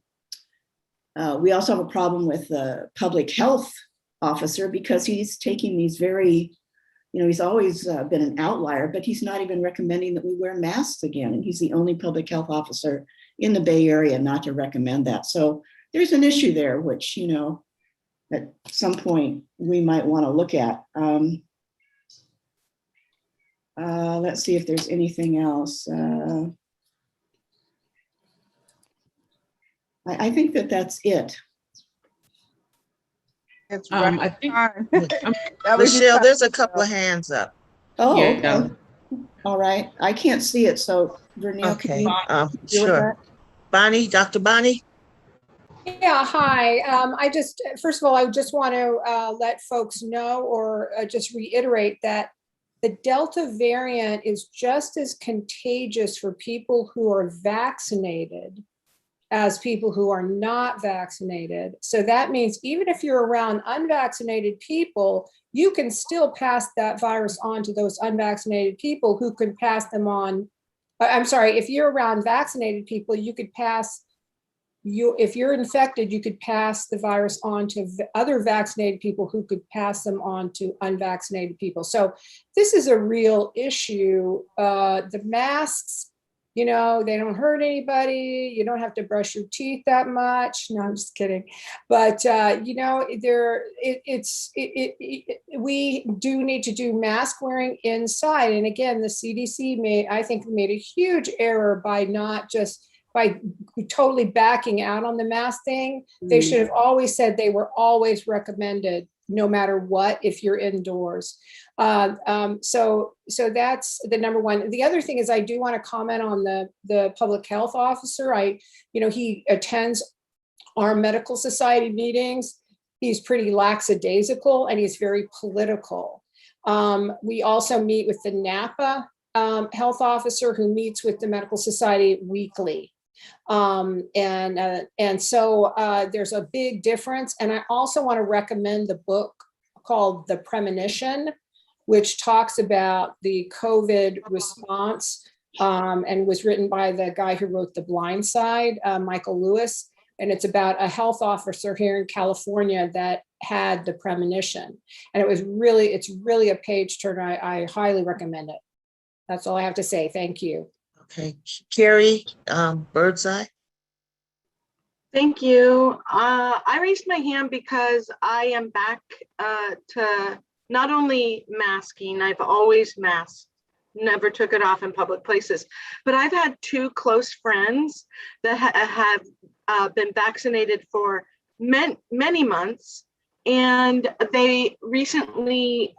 [SPEAKER 11] also have a problem with the public health officer because he's taking these very, he's always been an outlier, but he's not even recommending that we wear masks again. And he's the only public health officer in the Bay Area not to recommend that. So there's an issue there, which, at some point we might want to look at. Let's see if there's anything else. I think that's it.
[SPEAKER 8] It's
[SPEAKER 3] right. I think
[SPEAKER 8] Michelle, there's a couple of hands up.
[SPEAKER 11] Oh,
[SPEAKER 3] yeah.
[SPEAKER 11] okay. All right. I can't see it, so Vernell,
[SPEAKER 8] Okay,
[SPEAKER 11] deal with
[SPEAKER 8] sure. Bonnie, Dr. Bonnie?
[SPEAKER 9] Yeah, hi. First of all, I just want to let folks know or just reiterate that the Delta variant is just as contagious for people who are vaccinated as people who are not vaccinated. So that means even if you're around unvaccinated people, you can still pass that virus on to those unvaccinated people who could pass them on. I'm sorry, if you're around vaccinated people, you could pass if you're infected, you could pass the virus on to other vaccinated people who could pass them on to unvaccinated people. So this is a real issue. The masks, you know, they don't hurt anybody. You don't have to brush your teeth that much. No, I'm just kidding. But, you know, we do need to do mask wearing inside. And again, the CDC I think made a huge error by totally backing out on the mask thing. They should have always said they were always recommended, no matter what, if you're indoors. So that's the number one. The other thing is I do want to comment on the public health officer. He attends our medical society meetings. He's pretty lackadaisical and he's very political. We also meet with the Napa health officer who meets with the medical society weekly. And so there's a big difference. And I also want to recommend the book called The Premonition, which talks about the COVID response and was written by the guy who wrote The Blind Side, Michael Lewis. And it's about a health officer here in California that had the premonition. And it's really a page turner. I highly recommend it. That's all I have to say. Thank you.
[SPEAKER 8] Okay, Carrie Birdseye.
[SPEAKER 15] Thank you. I raised my hand because I am back to not only masking, I've always masked, never took it off in public places, but I've had two close friends that have been vaccinated for many months, and they recently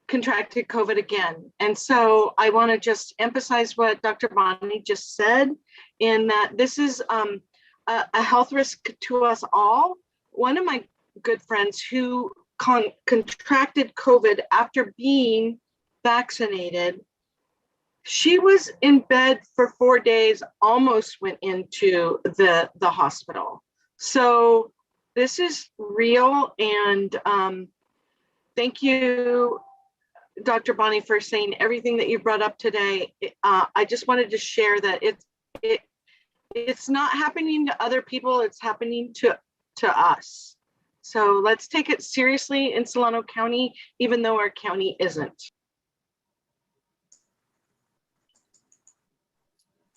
[SPEAKER 15] contracted COVID again. And so I want to just emphasize what Dr. Bonnie just said, in that this is a health risk to us all. One of my good friends who contracted COVID after being vaccinated, she was in bed for 4 days, almost went into the hospital. So this is real. And thank you, Dr. Bonnie, for saying everything that you brought up today. I just wanted to share that it's not happening to other people, it's happening to us. So let's take it seriously in Solano County, even though our county isn't.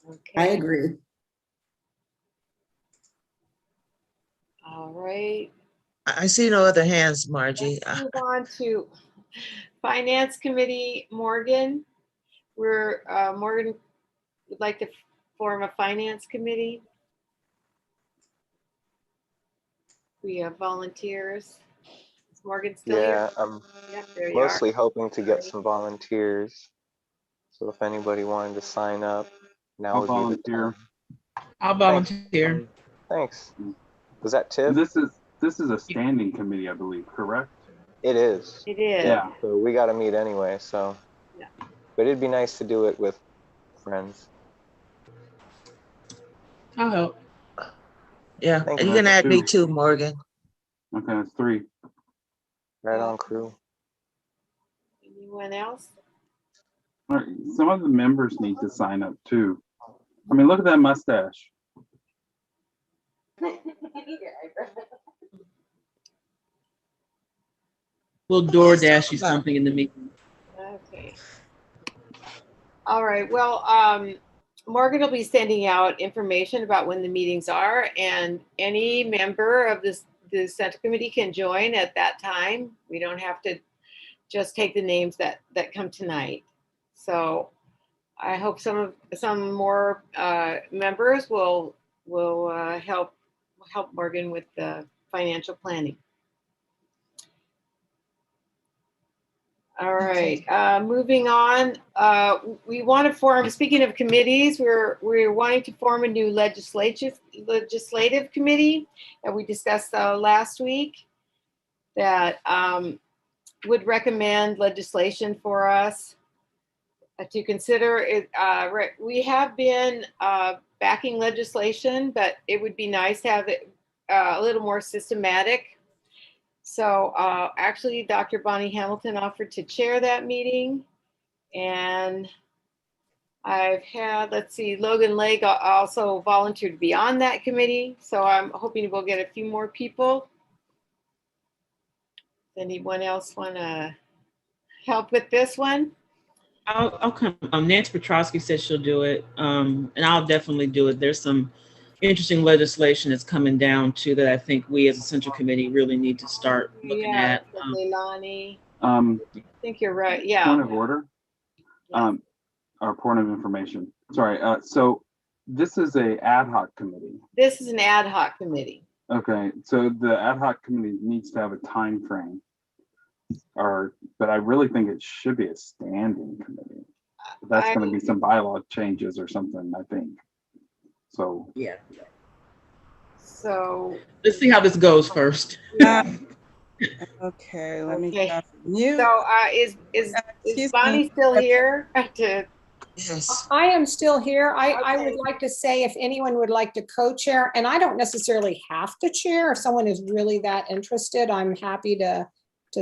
[SPEAKER 11] Okay. I agree.
[SPEAKER 2] All right.
[SPEAKER 8] I see no other hands, Margie.
[SPEAKER 2] Let's move on to Finance Committee, Morgan. Morgan would like to form a Finance Committee. We have volunteers. Is Morgan still here?
[SPEAKER 10] I'm
[SPEAKER 2] there you
[SPEAKER 10] mostly
[SPEAKER 2] are.
[SPEAKER 10] hoping to get some volunteers. So if anybody wanted to sign up, now
[SPEAKER 1] I'll
[SPEAKER 10] would be the time.
[SPEAKER 3] I'll volunteer.
[SPEAKER 10] Thanks. Was that Tiff?
[SPEAKER 1] This is a standing committee, I believe, correct?
[SPEAKER 10] It is.
[SPEAKER 2] It is.
[SPEAKER 1] Yeah.
[SPEAKER 10] So we got to meet anyway. So,
[SPEAKER 2] yeah.
[SPEAKER 10] But it'd be nice to do it with friends.
[SPEAKER 3] I'll help.
[SPEAKER 8] Yeah, and you can add me too, Morgan.
[SPEAKER 1] Okay, that's 3.
[SPEAKER 10] Right on, crew.
[SPEAKER 2] Anyone else?
[SPEAKER 1] All right, some of the members need to sign up too. I mean, look at that mustache.
[SPEAKER 3] We'll DoorDash you something in the meeting.
[SPEAKER 2] Okay. All right. Well, Morgan will be sending out information about when the meetings are, and any member of the Central Committee can join at that time. We don't have to just take the names that come tonight. So I hope some more members will help Morgan with the financial planning. All right, moving on. We want to form, speaking of committees, we're wanting to form a new legislative committee that we discussed last week that would recommend legislation for us. to consider it. We have been backing legislation, but it would be nice to have it a little more systematic. So actually, Dr. Bonnie Hamilton offered to chair that meeting. And I've had, let's see, Logan Lake also volunteered to be on that committee. So I'm hoping we'll get a few more people. Does anyone else want to help with this one?
[SPEAKER 3] I'll come. Nancy Petrosky said she'll do it, and I'll definitely do it. There's some interesting legislation that's coming down too that I think we as a central committee really need to start looking at.
[SPEAKER 2] Leilani.
[SPEAKER 1] I
[SPEAKER 2] think you're right. Yeah.
[SPEAKER 1] Point of order, or point of information. Sorry. So this is a ad hoc committee.
[SPEAKER 2] This is an ad hoc committee.
[SPEAKER 1] Okay. So the ad hoc committee needs to have a time frame. But I really think it should be a standing committee. That's going to be some bylaw changes or something, I think. So
[SPEAKER 3] yeah.
[SPEAKER 2] So
[SPEAKER 3] let's see how this goes first.
[SPEAKER 6] Okay, let me mute.
[SPEAKER 2] So is Bonnie still here?
[SPEAKER 8] Yes.
[SPEAKER 9] I am still here. I would like to say if anyone would like to co-chair, and I don't necessarily have to chair. If someone is really that interested, I'm happy to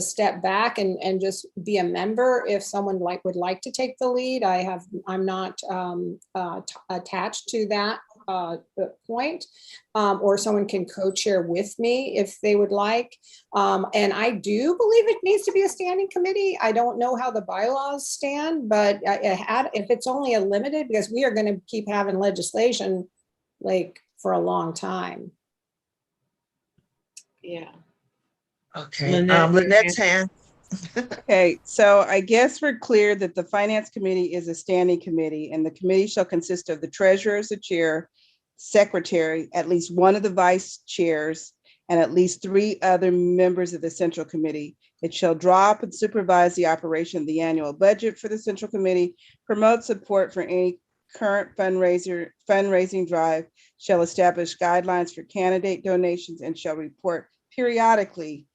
[SPEAKER 9] step back and just be a member. If someone would like to take the lead, I'm not attached to that point, or someone can co-chair with me if they would like. And I do believe it needs to be a standing committee. I don't know how the bylaws stand, but if it's only a limited, because we are going to keep having legislation like for a long time.
[SPEAKER 2] Yeah.
[SPEAKER 8] Okay, Lynette's hand.
[SPEAKER 6] Okay, so I guess we're clear that the Finance Committee is a standing committee, and the committee shall consist of the treasurer as the chair, secretary, at least one of the vice chairs, and at least 3 other members of the Central Committee. It shall draw up and supervise the operation of the annual budget for the Central Committee, promote support for any current fundraising drive, shall establish guidelines for candidate donations, and shall report periodically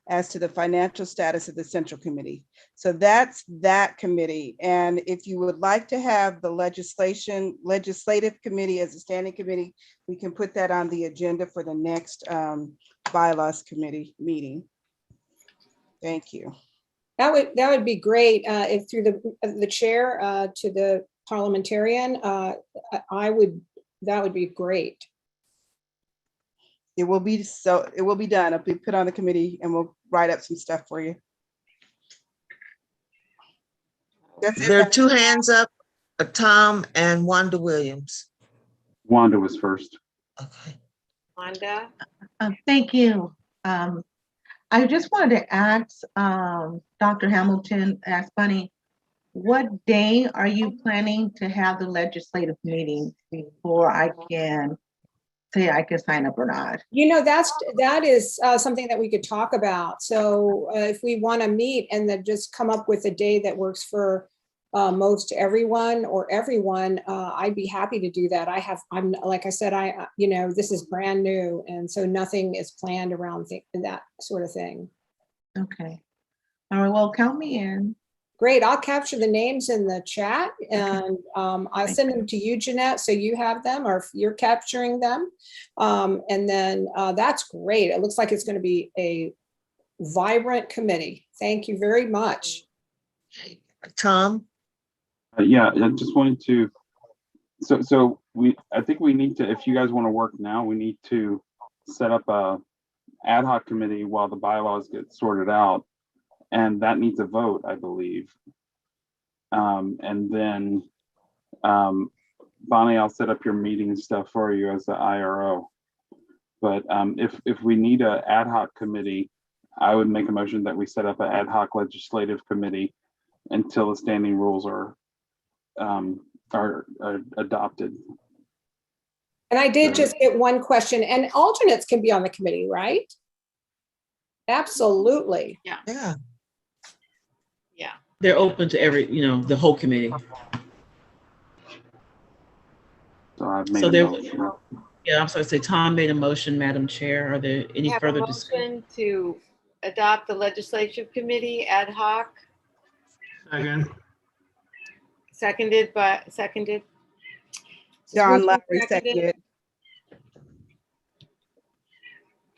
[SPEAKER 6] as to the financial status of the Central Committee. So that's that committee. And if you would like to have the legislative committee as a standing committee, we can put that on the agenda for the next bylaws committee meeting. Thank you.
[SPEAKER 9] That would be great. If through the chair to the parliamentarian, that would be great.
[SPEAKER 6] It will be done. It'll be put on the committee and we'll write up some stuff for you.
[SPEAKER 8] There are 2 hands up, Tom and Wanda Williams.
[SPEAKER 1] Wanda was first.
[SPEAKER 8] Okay.
[SPEAKER 2] Wanda.
[SPEAKER 13] Thank you. I just wanted to ask Dr. Hamilton, ask Bunny, what day are you planning to have the legislative meeting before I can say I can sign up or not?
[SPEAKER 9] You know, that is something that we could talk about. So if we want to meet and then just come up with a day that works for most everyone or everyone, I'd be happy to do that. I'm like I said, this is brand new, and so nothing is planned around that sort of thing.
[SPEAKER 13] Okay. All right. Well, count me in.
[SPEAKER 9] Great. I'll capture the names in the chat, and I'll send them to you, Jeanette, so you have them, or if you're capturing them. And then that's great. It looks like it's going to be a vibrant committee. Thank you very much.
[SPEAKER 8] Tom?
[SPEAKER 1] Yeah, I just wanted to, I think we need to, if you guys want to work now, we need to set up a ad hoc committee while the bylaws get sorted out. And that needs a vote, I believe. And then, Bonnie, I'll set up your meeting stuff for you as the IRO. But if we need an ad hoc committee, I would make a motion that we set up an ad hoc legislative committee until the standing rules are adopted.
[SPEAKER 9] And I did just get one question, and alternates can be on the committee, right? Absolutely.
[SPEAKER 2] Yeah.
[SPEAKER 8] Yeah.
[SPEAKER 2] Yeah.
[SPEAKER 3] They're open to the whole committee.
[SPEAKER 1] So I've made a motion.
[SPEAKER 3] Yeah, I'm sorry to say Tom made a motion, Madam Chair. Are there any further discussion?
[SPEAKER 2] To adopt the legislative committee ad hoc.
[SPEAKER 19] Second.
[SPEAKER 2] Seconded. Seconded.
[SPEAKER 6] Don
[SPEAKER 2] Who's
[SPEAKER 6] Lowry seconded.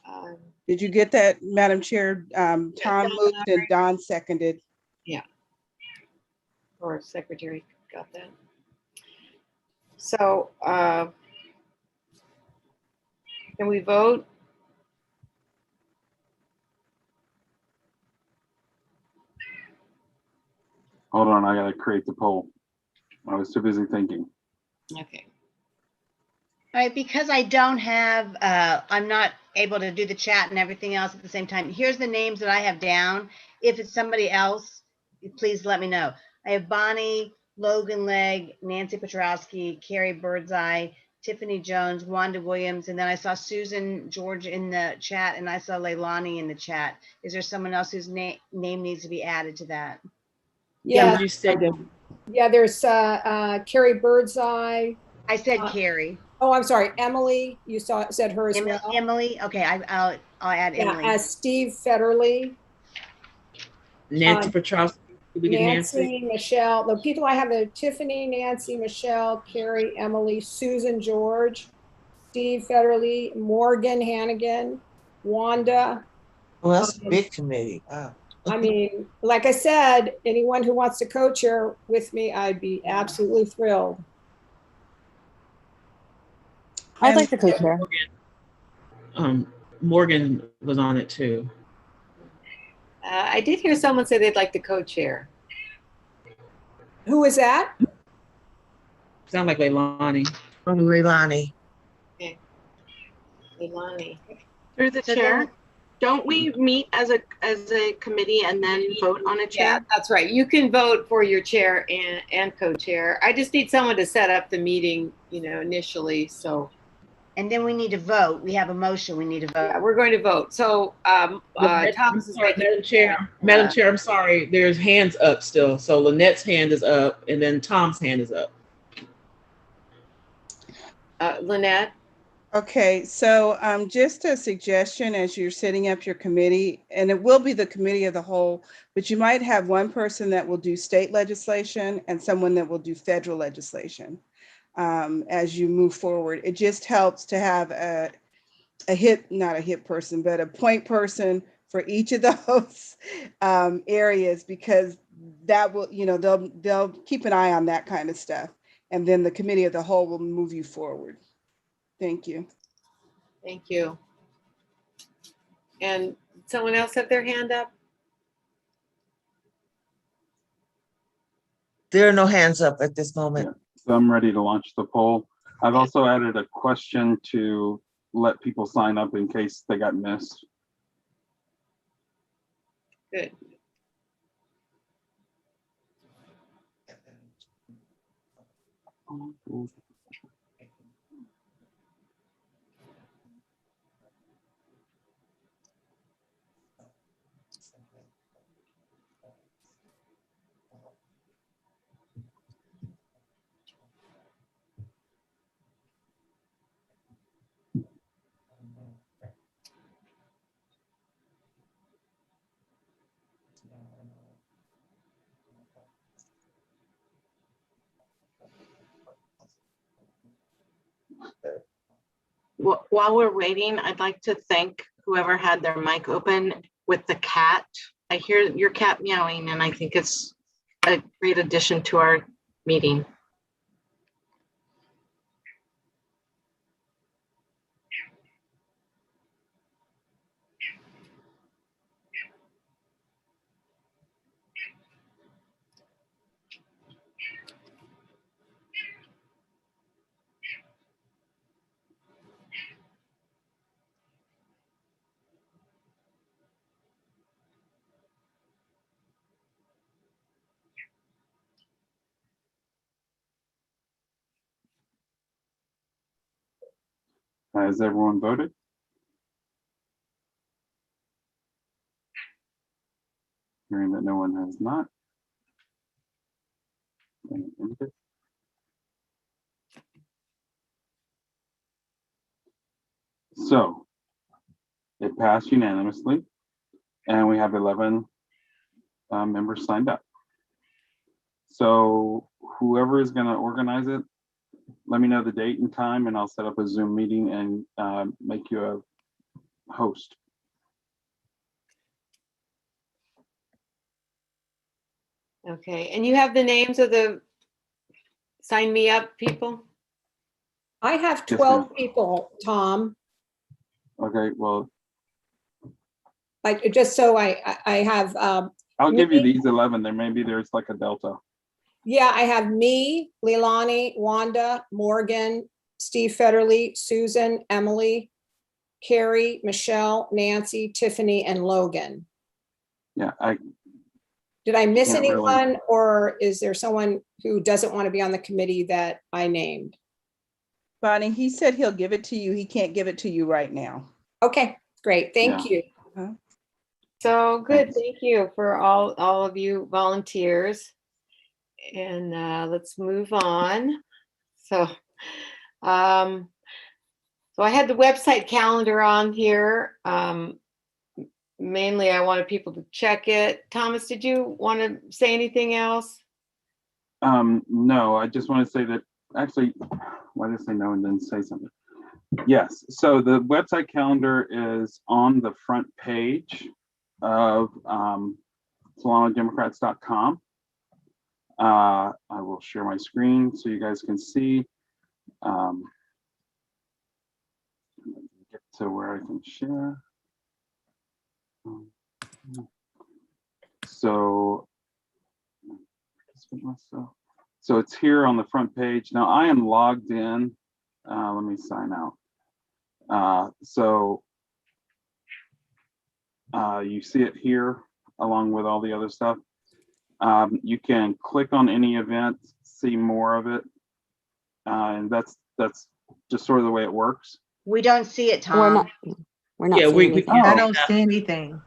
[SPEAKER 2] Um,
[SPEAKER 6] Did you get that, Madam Chair? Tom moved and Don seconded.
[SPEAKER 2] Yeah. Or secretary got that. So can we vote?
[SPEAKER 1] Hold on, I gotta create the poll. I was too busy thinking.
[SPEAKER 2] Okay.
[SPEAKER 7] All right, because I don't have, I'm not able to do the chat and everything else at the same time. Here's the names that I have down. If it's somebody else, please let me know. I have Bonnie, Logan Legg, Nancy Petrowski, Carrie Birdseye, Tiffany Jones, Wanda Williams, and then I saw Susan George in the chat, and I saw Leilani in the chat. Is there someone else whose name needs to be added to that?
[SPEAKER 9] Yeah,
[SPEAKER 3] You said
[SPEAKER 9] yeah, there's Carrie Birdseye.
[SPEAKER 7] I said Carrie.
[SPEAKER 9] Oh, I'm sorry, Emily. You said her as well.
[SPEAKER 7] Emily. Okay, I'll add Emily.
[SPEAKER 9] Yeah, Steve Federley.
[SPEAKER 3] Nancy Petrowski. Did we get
[SPEAKER 9] Nancy, Michelle. The people I have are Tiffany, Nancy, Michelle, Carrie, Emily, Susan George, Steve Federley, Morgan Hannigan, Wanda.
[SPEAKER 8] Well, that's a big committee. Wow.
[SPEAKER 9] I mean, like I said, anyone who wants to co-chair with me, I'd be absolutely thrilled.
[SPEAKER 17] I'd like to co-chair.
[SPEAKER 3] Morgan was on it too.
[SPEAKER 2] I did hear someone say they'd like to co-chair.
[SPEAKER 9] Who is that?
[SPEAKER 3] Sound like Leilani.
[SPEAKER 8] Leilani.
[SPEAKER 2] Okay. Leilani.
[SPEAKER 15] Through the chair, don't we meet as a committee and then vote on a chair?
[SPEAKER 2] Yeah, that's right. You can vote for your chair and co-chair. I just need someone to set up the meeting, initially. So.
[SPEAKER 7] And then we need to vote. We have a motion. We need to vote.
[SPEAKER 2] Yeah, we're going to vote. So Thomas is making.
[SPEAKER 3] Madam Chair, I'm sorry. There's hands up still. So Lynette's hand is up, and then Tom's hand is up.
[SPEAKER 2] Lynette.
[SPEAKER 6] Okay, so just a suggestion as you're setting up your committee, and it will be the committee of the whole, but you might have one person that will do state legislation and someone that will do federal legislation as you move forward. It just helps to have not a hit person, but a point person for each of those areas, because that will, they'll keep an eye on that kind of stuff. And then the committee of the whole will move you forward. Thank you.
[SPEAKER 2] Thank you. And someone else have their hand up?
[SPEAKER 8] There are no hands up at this moment.
[SPEAKER 1] Yeah. So I'm ready to launch the poll. I've also added a question to let people sign up in case they got missed.
[SPEAKER 2] Good.
[SPEAKER 15] While we're waiting, I'd like to thank whoever had their mic open with the cat. I hear your cat meowing, and I think it's a great addition to our meeting.
[SPEAKER 1] Has everyone voted? Hearing that no one has not. So it passed unanimously, and we have 11 members signed up. So whoever is going to organize it, let me know the date and time, and I'll set up a Zoom meeting and make you a host.
[SPEAKER 2] Okay, and you have the names of the sign me up people?
[SPEAKER 9] I have
[SPEAKER 1] Yes,
[SPEAKER 9] 12
[SPEAKER 1] ma'am.
[SPEAKER 9] people, Tom.
[SPEAKER 1] Okay, well,
[SPEAKER 9] Like, just so I have,
[SPEAKER 1] I'll give you
[SPEAKER 9] me-
[SPEAKER 1] these 11. There's like a delta.
[SPEAKER 9] yeah, I have me, Leilani, Wanda, Morgan, Steve Federle, Susan, Emily, Carrie, Michelle, Nancy, Tiffany, and Logan.
[SPEAKER 1] Yeah,
[SPEAKER 9] Did I miss
[SPEAKER 1] Can't really-
[SPEAKER 9] anyone, or is there someone who doesn't want to be on the committee that I named?
[SPEAKER 6] Bonnie, he said he'll give it to you. He can't give it to you right now.
[SPEAKER 9] Okay, great. Thank you.
[SPEAKER 2] So good, thank you for all of you volunteers. And let's move on. So, so I had the website calendar on here. Mainly, I wanted people to check it. Thomas, did you want to say anything else?
[SPEAKER 1] No, I just want to say that actually, why did I say no and then say something? Yes, so the website calendar is on the front page of SolanoDemocrats.com. I will share my screen so you guys can see. Get to where I can share. So it's here on the front page. Now I am logged in. Let me sign out. You see it here along with all the other stuff. You can click on any event, see more of it. And that's just sort of the way it works.
[SPEAKER 7] We don't see it, Tom.
[SPEAKER 17] We're not
[SPEAKER 3] Yeah,
[SPEAKER 17] seeing
[SPEAKER 3] we
[SPEAKER 17] anything.
[SPEAKER 3] can't
[SPEAKER 8] I
[SPEAKER 3] see
[SPEAKER 8] don't
[SPEAKER 3] that.
[SPEAKER 8] see anything.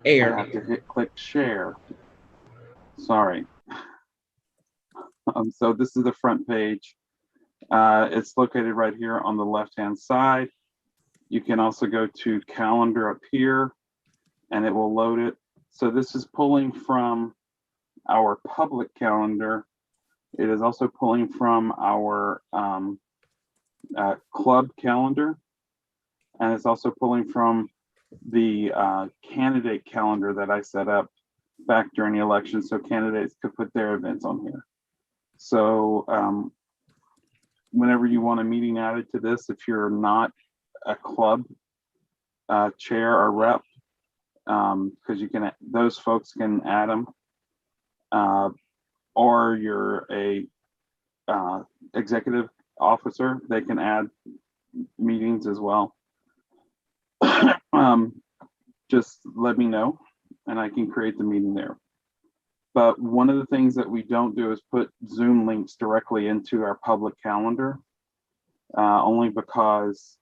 [SPEAKER 3] Air.
[SPEAKER 1] I have to click share. Sorry. So this is the front page. It's located right here on the left-hand side. You can also go to calendar up here and it will load it. So this is pulling from our public calendar. It is also pulling from our club calendar. And it's also pulling from the candidate calendar that I set up back during the election so candidates could put their events on here. So whenever you want a meeting added to this, if you're not a club chair or rep, because those folks can add them, or you're a executive officer, they can add meetings as well. Just let me know and I can create the meeting there. But one of the things that we don't do is put Zoom links directly into our public calendar, only because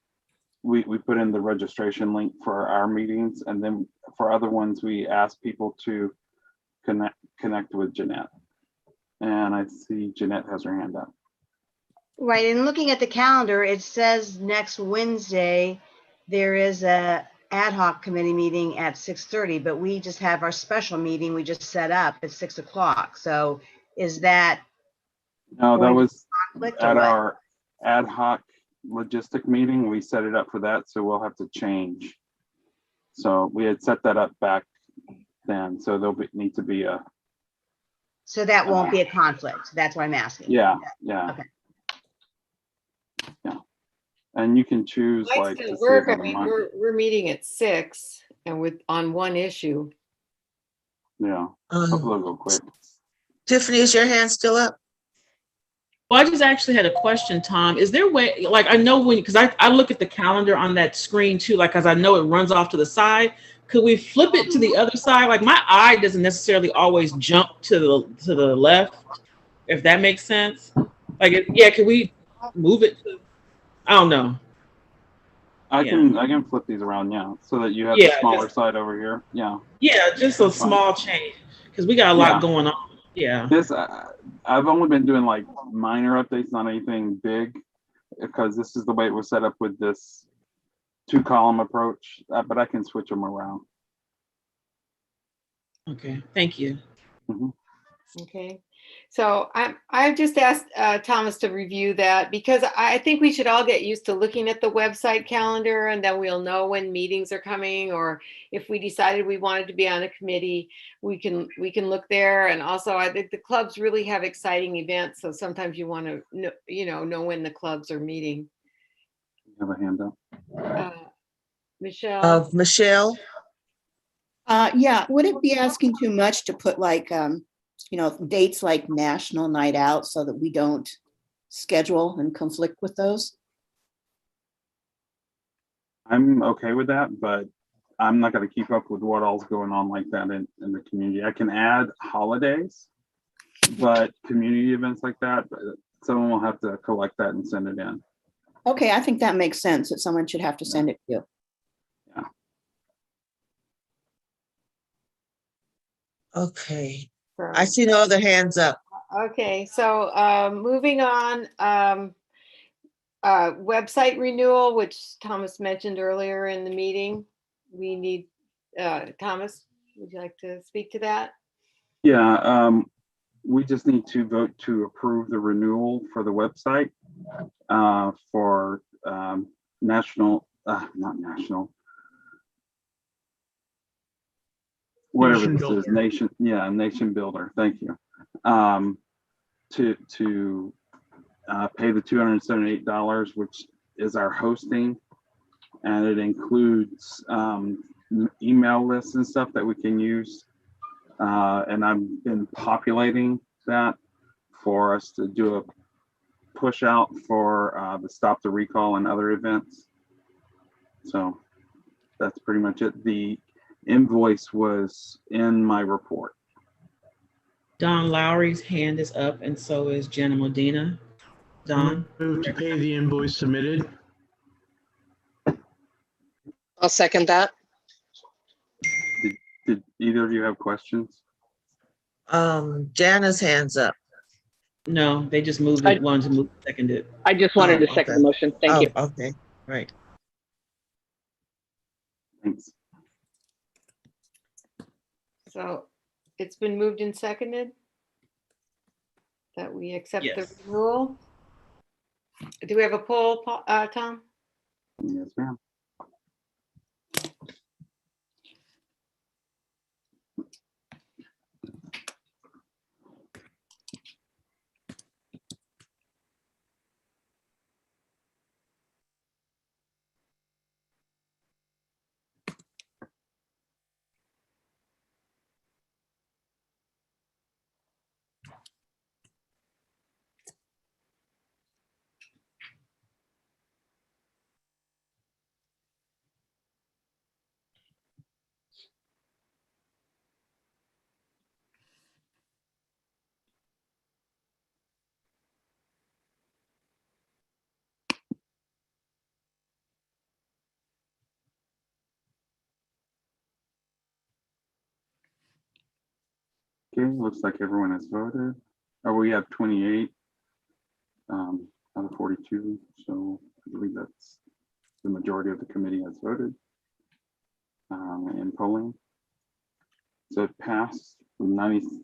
[SPEAKER 1] we put in the registration link for our meetings, and then for other ones, we ask people to connect with Jeanette. And I see Jeanette has her hand up.
[SPEAKER 7] Right, and looking at the calendar, it says next Wednesday, there is a ad hoc committee meeting at 6:30, but we just have our special meeting we just set up at 6 o'clock. So is that?
[SPEAKER 1] No, that was
[SPEAKER 7] conflict or
[SPEAKER 1] at
[SPEAKER 7] what?
[SPEAKER 1] our ad hoc logistic meeting. We set it up for that, so we'll have to change. So we had set that up back then, so there'll need to be a.
[SPEAKER 7] So that won't be a conflict. That's what I'm asking.
[SPEAKER 1] Yeah.
[SPEAKER 7] Okay.
[SPEAKER 1] Yeah. And you can choose
[SPEAKER 2] Might
[SPEAKER 1] like
[SPEAKER 2] still
[SPEAKER 1] to
[SPEAKER 2] work.
[SPEAKER 1] save
[SPEAKER 2] I
[SPEAKER 1] on a
[SPEAKER 2] mean,
[SPEAKER 1] month.
[SPEAKER 2] we're meeting at 6 and on one issue.
[SPEAKER 1] Yeah. Hopefully it'll go quick.
[SPEAKER 8] Tiffany, is your hand still up?
[SPEAKER 3] Well, I just actually had a question, Tom. Is there a way, like I know because I look at the calendar on that screen too, like as I know it runs off to the side. Could we flip it to the other side? Like my eye doesn't necessarily always jump to the left, if that makes sense. Like, yeah, can we move it to, I don't know.
[SPEAKER 1] I can flip these around, yeah, so that you have the
[SPEAKER 3] Yeah,
[SPEAKER 1] smaller side over here. Yeah.
[SPEAKER 3] Yeah, just a
[SPEAKER 1] That's fine.
[SPEAKER 3] small change because we got a lot going on. Yeah.
[SPEAKER 1] This I've only been doing like minor updates, not anything big, because this is the way it was set up with this 2-column approach. But I can switch them around.
[SPEAKER 3] Okay, thank you.
[SPEAKER 1] Mhm.
[SPEAKER 2] Okay. So I've just asked Thomas to review that because I think we should all get used to looking at the website calendar, and then we'll know when meetings are coming, or if we decided we wanted to be on a committee, we can look there. And also, I think the clubs really have exciting events, so sometimes you want to know when the clubs are meeting.
[SPEAKER 1] You have a hand up.
[SPEAKER 2] Michelle.
[SPEAKER 8] Michelle.
[SPEAKER 11] Yeah, would it be asking too much to put like, dates like National Night Out so that we don't schedule and conflict with those?
[SPEAKER 1] I'm okay with that, but I'm not going to keep up with what all's going on like that in the community. I can add holidays, but community events like that, someone will have to collect that and send it in.
[SPEAKER 11] Okay, I think that makes sense, that someone should have to send it to you.
[SPEAKER 1] Yeah.
[SPEAKER 8] Okay. I see no other hands up.
[SPEAKER 2] Okay, so moving on, website renewal, which Thomas mentioned earlier in the meeting. We need, Thomas, would you like to speak to that?
[SPEAKER 1] Yeah, we just need to vote to approve the renewal for the website for national, not national, whatever
[SPEAKER 19] Nation
[SPEAKER 1] this
[SPEAKER 19] Builder.
[SPEAKER 1] is, Nation Builder. Thank you. To pay the $278, which is our hosting, and it includes email lists and stuff that we can use. And I've been populating that for us to do a push out for the Stop the Recall and other events. So that's pretty much it. The invoice was in my report.
[SPEAKER 3] Don Lowry's hand is up, and so is Jenna Medina. Don?
[SPEAKER 19] Move to pay the invoice submitted.
[SPEAKER 18] I'll second that.
[SPEAKER 1] Did either of you have questions?
[SPEAKER 8] Jana's hands up.
[SPEAKER 3] No, they just moved it, wanted to move, seconded.
[SPEAKER 18] I just wanted to second the motion. Thank you.
[SPEAKER 8] Okay, right.
[SPEAKER 1] Thanks.
[SPEAKER 2] So it's been moved and seconded that we accept the
[SPEAKER 3] Yes.
[SPEAKER 2] renewal. Do we have a poll, Tom?
[SPEAKER 1] Yes, ma'am. Okay, looks like everyone has voted. Oh, we have 28 out of 42, so I believe that's the majority of the committee has voted in polling. So it passed 96%.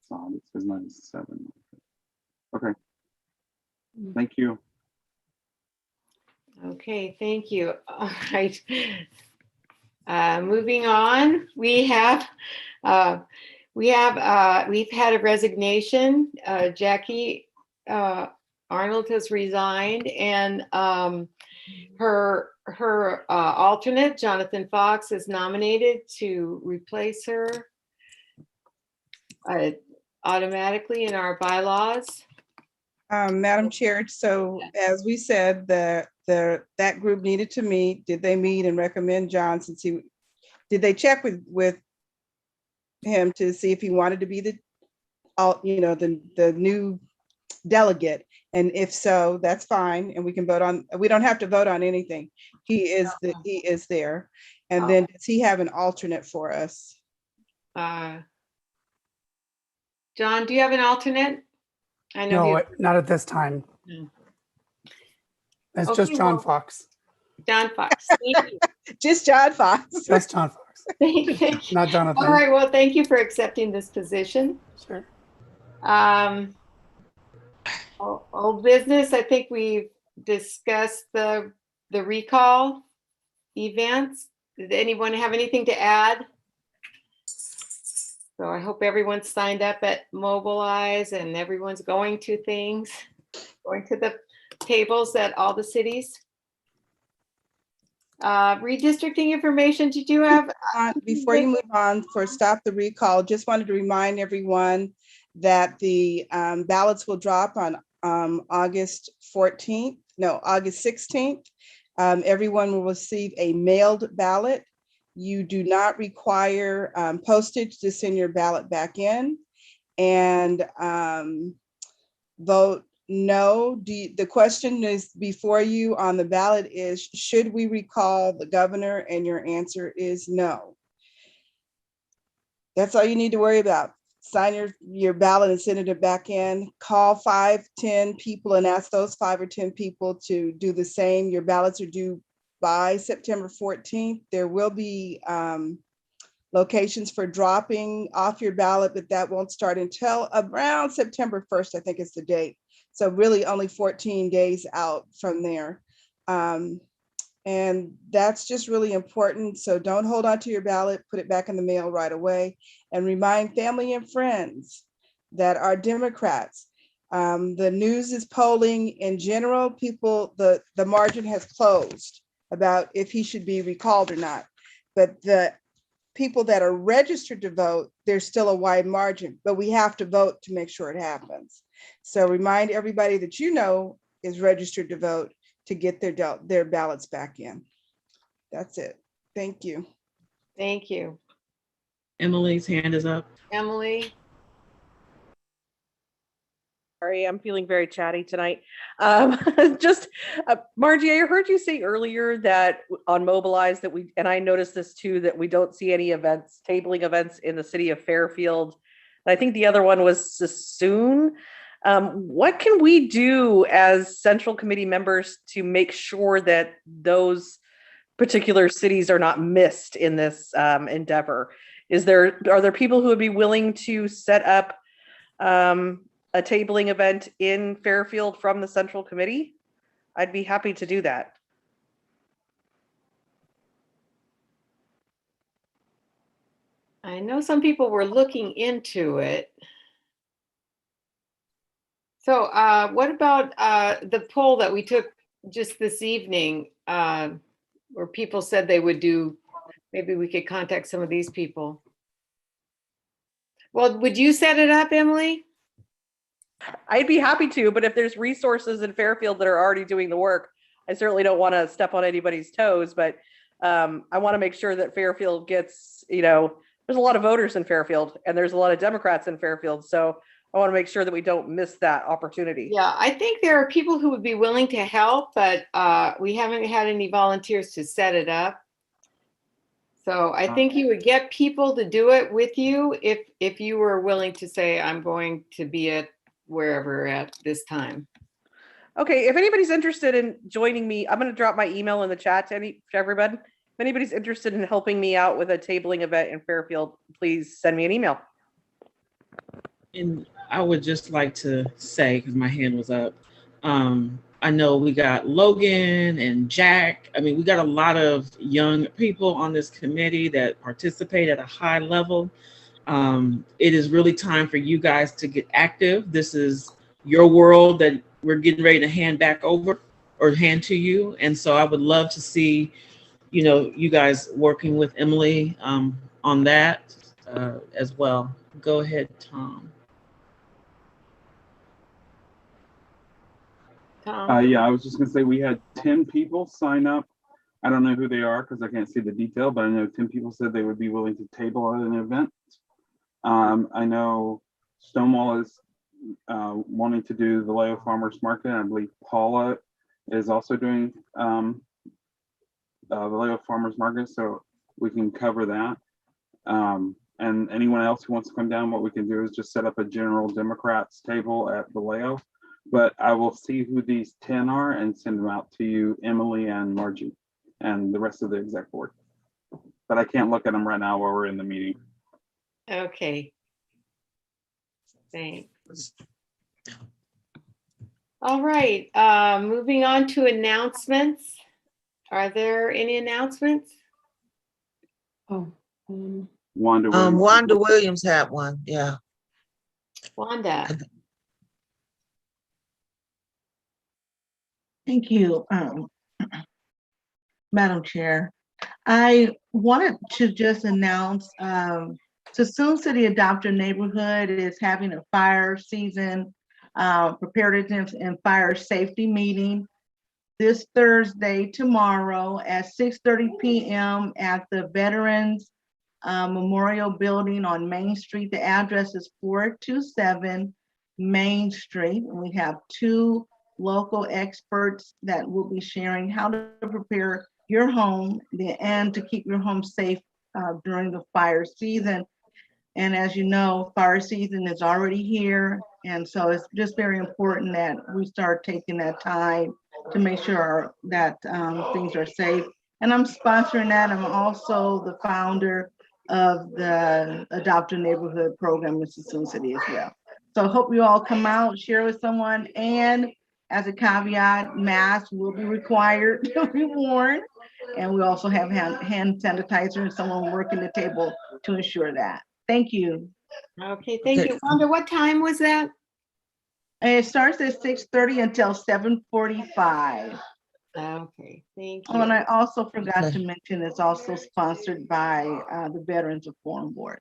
[SPEAKER 1] So it says 97. Okay. Thank you.
[SPEAKER 2] Okay, thank you. All right. Moving on, we've had a resignation. Jackie Arnold has resigned, and her alternate, Jonathan Fox, is nominated to replace her automatically in our bylaws.
[SPEAKER 6] Madam Chair, so as we said, that group needed to meet. Did they meet and recommend John, since did they check with him to see if he wanted to be the new delegate? And if so, that's fine, and we can vote on, we don't have to vote on anything. He is there. And then does he have an alternate for us?
[SPEAKER 2] John, do you have an alternate? I know.
[SPEAKER 16] No, not at this time.
[SPEAKER 2] No.
[SPEAKER 16] It's
[SPEAKER 2] Okay,
[SPEAKER 16] just John
[SPEAKER 2] well,
[SPEAKER 16] Fox.
[SPEAKER 2] John Fox. Thank you.
[SPEAKER 6] Just John Fox.
[SPEAKER 16] Just John Fox.
[SPEAKER 2] Thank you.
[SPEAKER 16] Not Jonathan.
[SPEAKER 2] All right, well, thank you for accepting this position.
[SPEAKER 12] Sure.
[SPEAKER 2] Old business, I think we've discussed the recall events. Did anyone have anything to add? So I hope everyone's signed up at Mobilize and everyone's going to things, going to the tables at all the cities. Redistricting information, did you have?
[SPEAKER 6] Before you move on for Stop the Recall, just wanted to remind everyone that the ballots will drop on August 16th. Everyone will receive a mailed ballot. You do not require postage to send your ballot back in, and vote no. The question is before you on the ballot is, should we recall the governor? And your answer is no. That's all you need to worry about. Sign your ballot and send it back in. Call 5-10 people and ask those 5 or 10 people to do the same. Your ballots are due by September 14th. There will be locations for dropping off your ballot, but that won't start until around September 1st, I think is the date. So really only 14 days out from there. And that's just really important. So don't hold on to your ballot, put it back in the mail right away, and remind family and friends that are Democrats. The news is polling in general, the margin has closed about if he should be recalled or not. But the people that are registered to vote, there's still a wide margin, but we have to vote to make sure it happens. So remind everybody that you know is registered to vote to get their ballots back in. That's it. Thank you.
[SPEAKER 2] Thank you.
[SPEAKER 3] Emily's hand is up.
[SPEAKER 2] Emily.
[SPEAKER 18] Sorry, I'm feeling very chatty tonight. Margie, I heard you say earlier that on Mobilize that and I noticed this too, that we don't see any tabling events in the city of Fairfield. And I think the other one was Sassoon. What can we do as Central Committee members to make sure that those particular cities are not missed in this endeavor? Are there people who would be willing to set up a tabling event in Fairfield from the Central Committee? I'd be happy to do that.
[SPEAKER 2] I know some people were looking into it. So what about the poll that we took just this evening where people said they would do, maybe we could contact some of these people. Well, would you set it up, Emily?
[SPEAKER 18] I'd be happy to, but if there's resources in Fairfield that are already doing the work, I certainly don't want to step on anybody's toes, but I want to make sure that Fairfield gets, there's a lot of voters in Fairfield and there's a lot of Democrats in Fairfield. So I want to make sure that we don't miss that opportunity.
[SPEAKER 2] Yeah, I think there are people who would be willing to help, but we haven't had any volunteers to set it up. So I think you would get people to do it with you if you were willing to say, I'm going to be at wherever at this time.
[SPEAKER 18] Okay, if anybody's interested in joining me, I'm going to drop my email in the chat to everybody. If anybody's interested in helping me out with a tabling event in Fairfield, please send me an email.
[SPEAKER 3] And I would just like to say, because my hand was up, I know we got Logan and Jack. I mean, we got a lot of young people on this committee that participate at a high level. It is really time for you guys to get active. This is your world that we're getting ready to hand back over or hand to you. And so I would love to see, you guys working with Emily on that as well. Go ahead, Tom.
[SPEAKER 1] Yeah, I was just gonna say we had 10 people sign up. I don't know who they are because I can't see the detail, but I know 10 people said they would be willing to table at an event. I know Stonewall is wanting to do the Vallejo Farmers Market. And I believe Paula is also doing the Vallejo Farmers Market, so we can cover that. And anyone else who wants to come down, what we can do is just set up a general Democrats table at Vallejo. But I will see who these 10 are and send them out to you, Emily and Margie, and the rest of the exec board. but I can't look at them right now while we're in the meeting.
[SPEAKER 2] Okay. Thanks. All right, moving on to announcements. Are there any announcements?
[SPEAKER 20] Oh,
[SPEAKER 1] Wanda Williams.
[SPEAKER 8] Wanda Williams had one, yeah.
[SPEAKER 2] Wanda.
[SPEAKER 13] Thank you, Madam Chair. I wanted to just announce, Suisun City Adopter Neighborhood is having a fire season preparedness and fire safety meeting this Thursday, tomorrow at 6:30 p.m. at the Veterans Memorial Building on Main Street. The address is 427 Main Street. We have 2 local experts that will be sharing how to prepare your home and to keep your home safe during the fire season. And as you know, fire season is already here. And so it's just very important that we start taking that time to make sure that things are safe. And I'm sponsoring that. I'm also the founder of the Adopt a Neighborhood program in Suisun City as well. So I hope you all come out, share with someone, and as a caveat, masks will be required to be worn. And we also have hand sanitizer and someone working the table to ensure that. Thank you.
[SPEAKER 2] Okay, thank you. Wanda, what time was that?
[SPEAKER 13] And it starts at 6:30 until 7:45.
[SPEAKER 2] Okay, thank
[SPEAKER 13] Oh,
[SPEAKER 2] you.
[SPEAKER 13] and I also forgot to mention it's also sponsored by the Veterans Reform Board.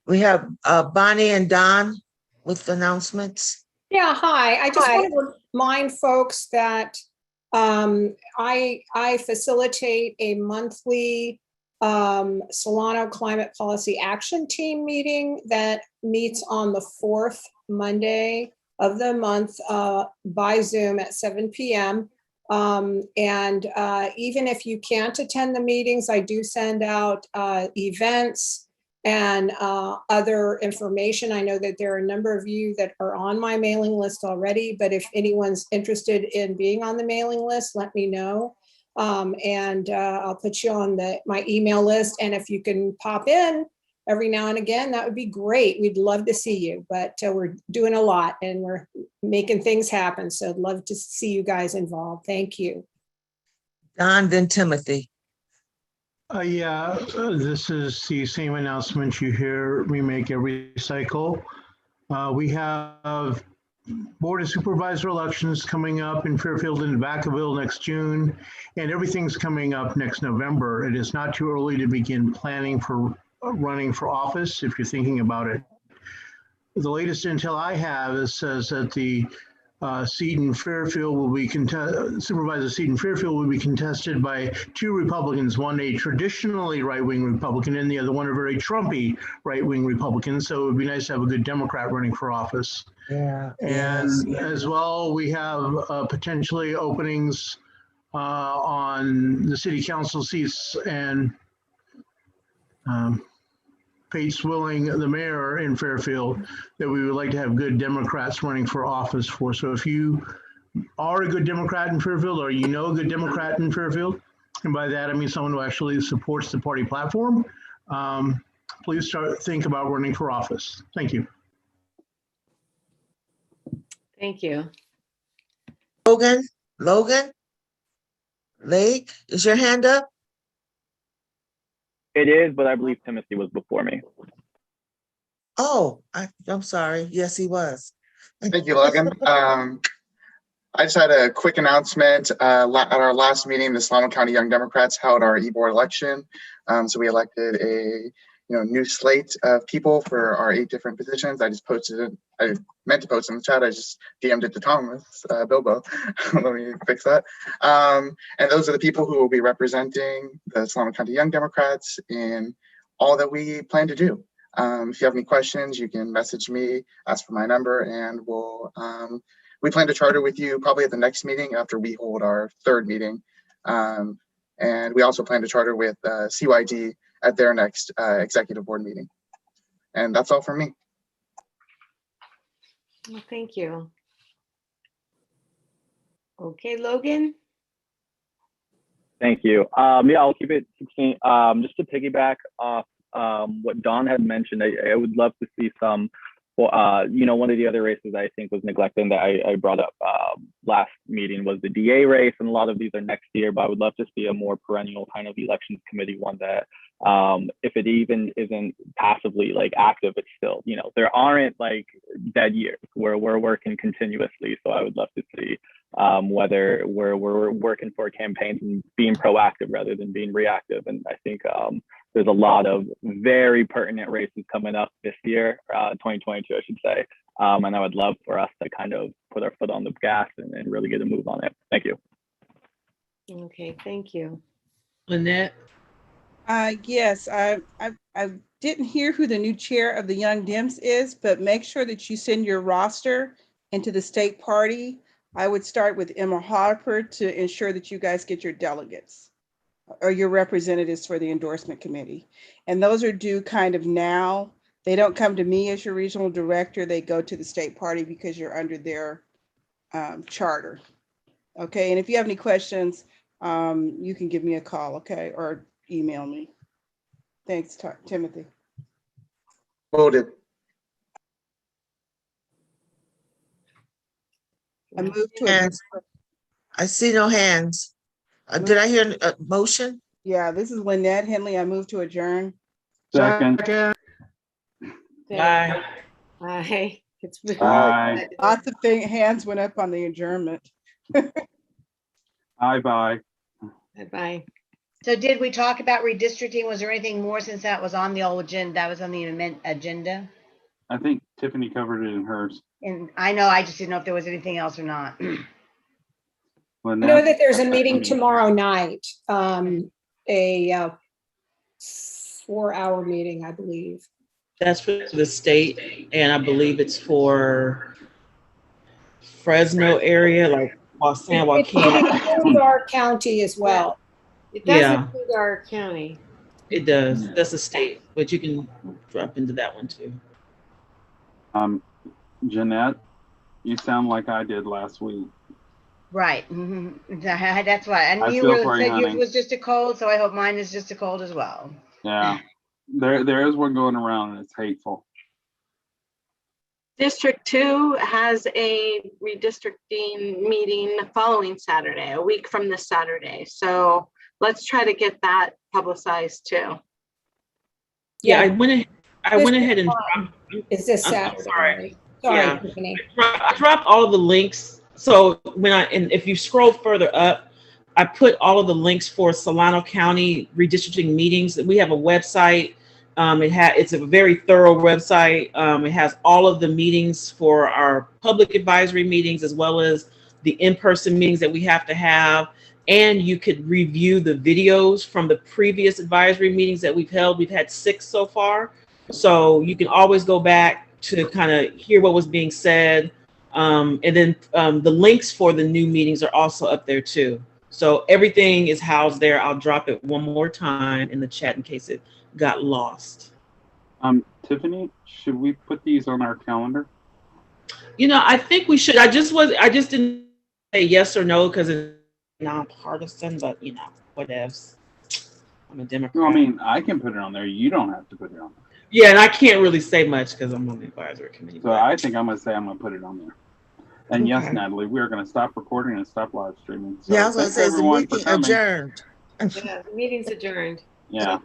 [SPEAKER 8] We have Bonnie and Don with announcements.
[SPEAKER 9] Yeah, hi. I just want to remind folks that I facilitate a monthly Solano Climate Policy Action Team meeting that meets on the 4th Monday of the month by Zoom at 7 p.m. And even if you can't attend the meetings, I do send out events and other information. I know that there are a number of you that are on my mailing list already, but if anyone's interested in being on the mailing list, let me know. And I'll put you on my email list. And if you can pop in every now and again, that would be great. We'd love to see you, but we're doing a lot and we're making things happen. So I'd love to see you guys involved. Thank you.
[SPEAKER 8] Don, then Timothy.
[SPEAKER 19] Yeah, this is the same announcement you hear me make every cycle. We have Board of Supervisor elections coming up in Fairfield and Vacaville next June, and everything's coming up next November. It is not too early to begin planning for running for office if you're thinking about it. The latest intel I have says that the seat in Fairfield will be Supervisor seat in Fairfield will be contested by 2 Republicans, one a traditionally right-wing Republican and the other one a very Trumpy right-wing Republican. So it would be nice to have a good Democrat running for office.
[SPEAKER 8] Yeah.
[SPEAKER 19] And as well, we have potentially openings on the city council seats and Pate Swilling, the mayor in Fairfield, that we would like to have good Democrats running for office for. So if you are a good Democrat in Fairfield, or you know a good Democrat in Fairfield, and by that I mean someone who actually supports the party platform, please think about running for office. Thank you.
[SPEAKER 2] Thank you.
[SPEAKER 8] Logan, Lake, is your hand up?
[SPEAKER 14] It is, but I believe Timothy was before me.
[SPEAKER 8] Oh, I'm sorry. Yes, he was.
[SPEAKER 22] Thank you, Logan. I just had a quick announcement. At our last meeting, the Solano County Young Democrats held our e-board election. So we elected a new slate of people for our 8 different positions. I just posted it. I meant to post in the chat. I just DM'd it to Thomas Bilbo. Let me fix that. And those are the people who will be representing the Solano County Young Democrats in all that we plan to do. If you have any questions, you can message me, ask for my number, and we plan to charter with you probably at the next meeting after we hold our 3rd meeting. And we also plan to charter with CYD at their next executive board meeting. And that's all from me.
[SPEAKER 2] Well, thank you. Okay, Logan.
[SPEAKER 14] Thank you. Yeah, I'll keep it 16. Just to piggyback off what Don had mentioned, I would love to see some, one of the other races I think was neglected that I brought up last meeting was the DA race, and a lot of these are next year, but I would love to see a more perennial kind of elections committee one that, if it even isn't passively like active, it's still, there aren't like dead years where we're working continuously. So I would love to see whether we're working for campaigns and being proactive rather than being reactive. And I think there's a lot of very pertinent races coming up this year, 2022, I should say. And I would love for us to kind of put our foot on the gas and really get a move on it. Thank you.
[SPEAKER 2] Okay, thank you.
[SPEAKER 3] Lynette?
[SPEAKER 6] Yes, I didn't hear who the new chair of the Young Dems is, but make sure that you send your roster into the state party. I would start with Emma Harper to ensure that you guys get your delegates or your representatives for the endorsement committee. And those are due kind of now. They don't come to me as your regional director. They go to the state party because you're under their charter. Okay, and if you have any questions, you can give me a call, okay, or email me. Thanks, Timothy.
[SPEAKER 22] Voted.
[SPEAKER 6] I moved to
[SPEAKER 8] Hands. I see no hands. Did I hear a motion?
[SPEAKER 6] Yeah, this is Lynette Henley. I move to adjourn.
[SPEAKER 1] Second.
[SPEAKER 3] Bye.
[SPEAKER 2] Bye. It's been
[SPEAKER 1] Bye.
[SPEAKER 6] Lots of hands went up on the adjournment.
[SPEAKER 1] Bye.
[SPEAKER 2] Bye-bye.
[SPEAKER 7] So did we talk about redistricting? Was there anything more since that was on the old agenda? That was on the agenda?
[SPEAKER 1] I think Tiffany covered it in hers.
[SPEAKER 7] And I know, I just didn't know if there was anything else or not.
[SPEAKER 9] I know that there's a meeting tomorrow night, a 4-hour meeting, I believe.
[SPEAKER 3] That's for the state, and I believe it's for Fresno area, like San Joaquin.
[SPEAKER 9] It includes our county as well.
[SPEAKER 2] It does
[SPEAKER 3] Yeah.
[SPEAKER 2] include our county.
[SPEAKER 3] It does. That's a state, but you can drop into that one too.
[SPEAKER 1] Jeanette, you sound like I did last week.
[SPEAKER 7] Right. That's why. And
[SPEAKER 1] I
[SPEAKER 7] you
[SPEAKER 1] feel for you,
[SPEAKER 7] said yours
[SPEAKER 1] honey.
[SPEAKER 7] was just a cold, so I hope mine is just a cold as well.
[SPEAKER 1] Yeah, there is one going around and it's hateful.
[SPEAKER 15] District 2 has a redistricting meeting the following Saturday, a week from this Saturday. So let's try to get that publicized too.
[SPEAKER 3] Yeah, I went ahead and
[SPEAKER 9] Is this
[SPEAKER 3] I'm
[SPEAKER 9] Saturday?
[SPEAKER 3] sorry.
[SPEAKER 9] Sorry,
[SPEAKER 3] Yeah.
[SPEAKER 9] Tiffany.
[SPEAKER 3] I dropped all of the links. So if you scroll further up, I put all of the links for Solano County redistricting meetings. We have a website. It's a very thorough website. It has all of the meetings for our public advisory meetings, as well as the in-person meetings that we have to have. And you could review the videos from the previous advisory meetings that we've held. We've had 6 so far. So you can always go back to kind of hear what was being said. And then the links for the new meetings are also up there too. So everything is housed there. I'll drop it one more time in the chat in case it got lost.
[SPEAKER 1] Tiffany, should we put these on our calendar?
[SPEAKER 3] I think we should. I just didn't say yes or no because it's nonpartisan, but whatevs. I'm a Democrat.
[SPEAKER 1] No, I mean, I can put it on there. You don't have to put it on there.
[SPEAKER 3] Yeah, and I can't really say much because I'm on the advisory committee.
[SPEAKER 1] So I think I'm going to say I'm going to put it on there. And yes,
[SPEAKER 3] Okay.
[SPEAKER 1] Natalie, we are going to stop recording and stop live streaming. So
[SPEAKER 8] Yeah, I was gonna
[SPEAKER 1] thanks
[SPEAKER 8] say, is the
[SPEAKER 1] everyone for
[SPEAKER 8] meeting
[SPEAKER 1] coming.
[SPEAKER 8] adjourned?
[SPEAKER 2] Yeah, the meeting's adjourned.
[SPEAKER 1] Yeah.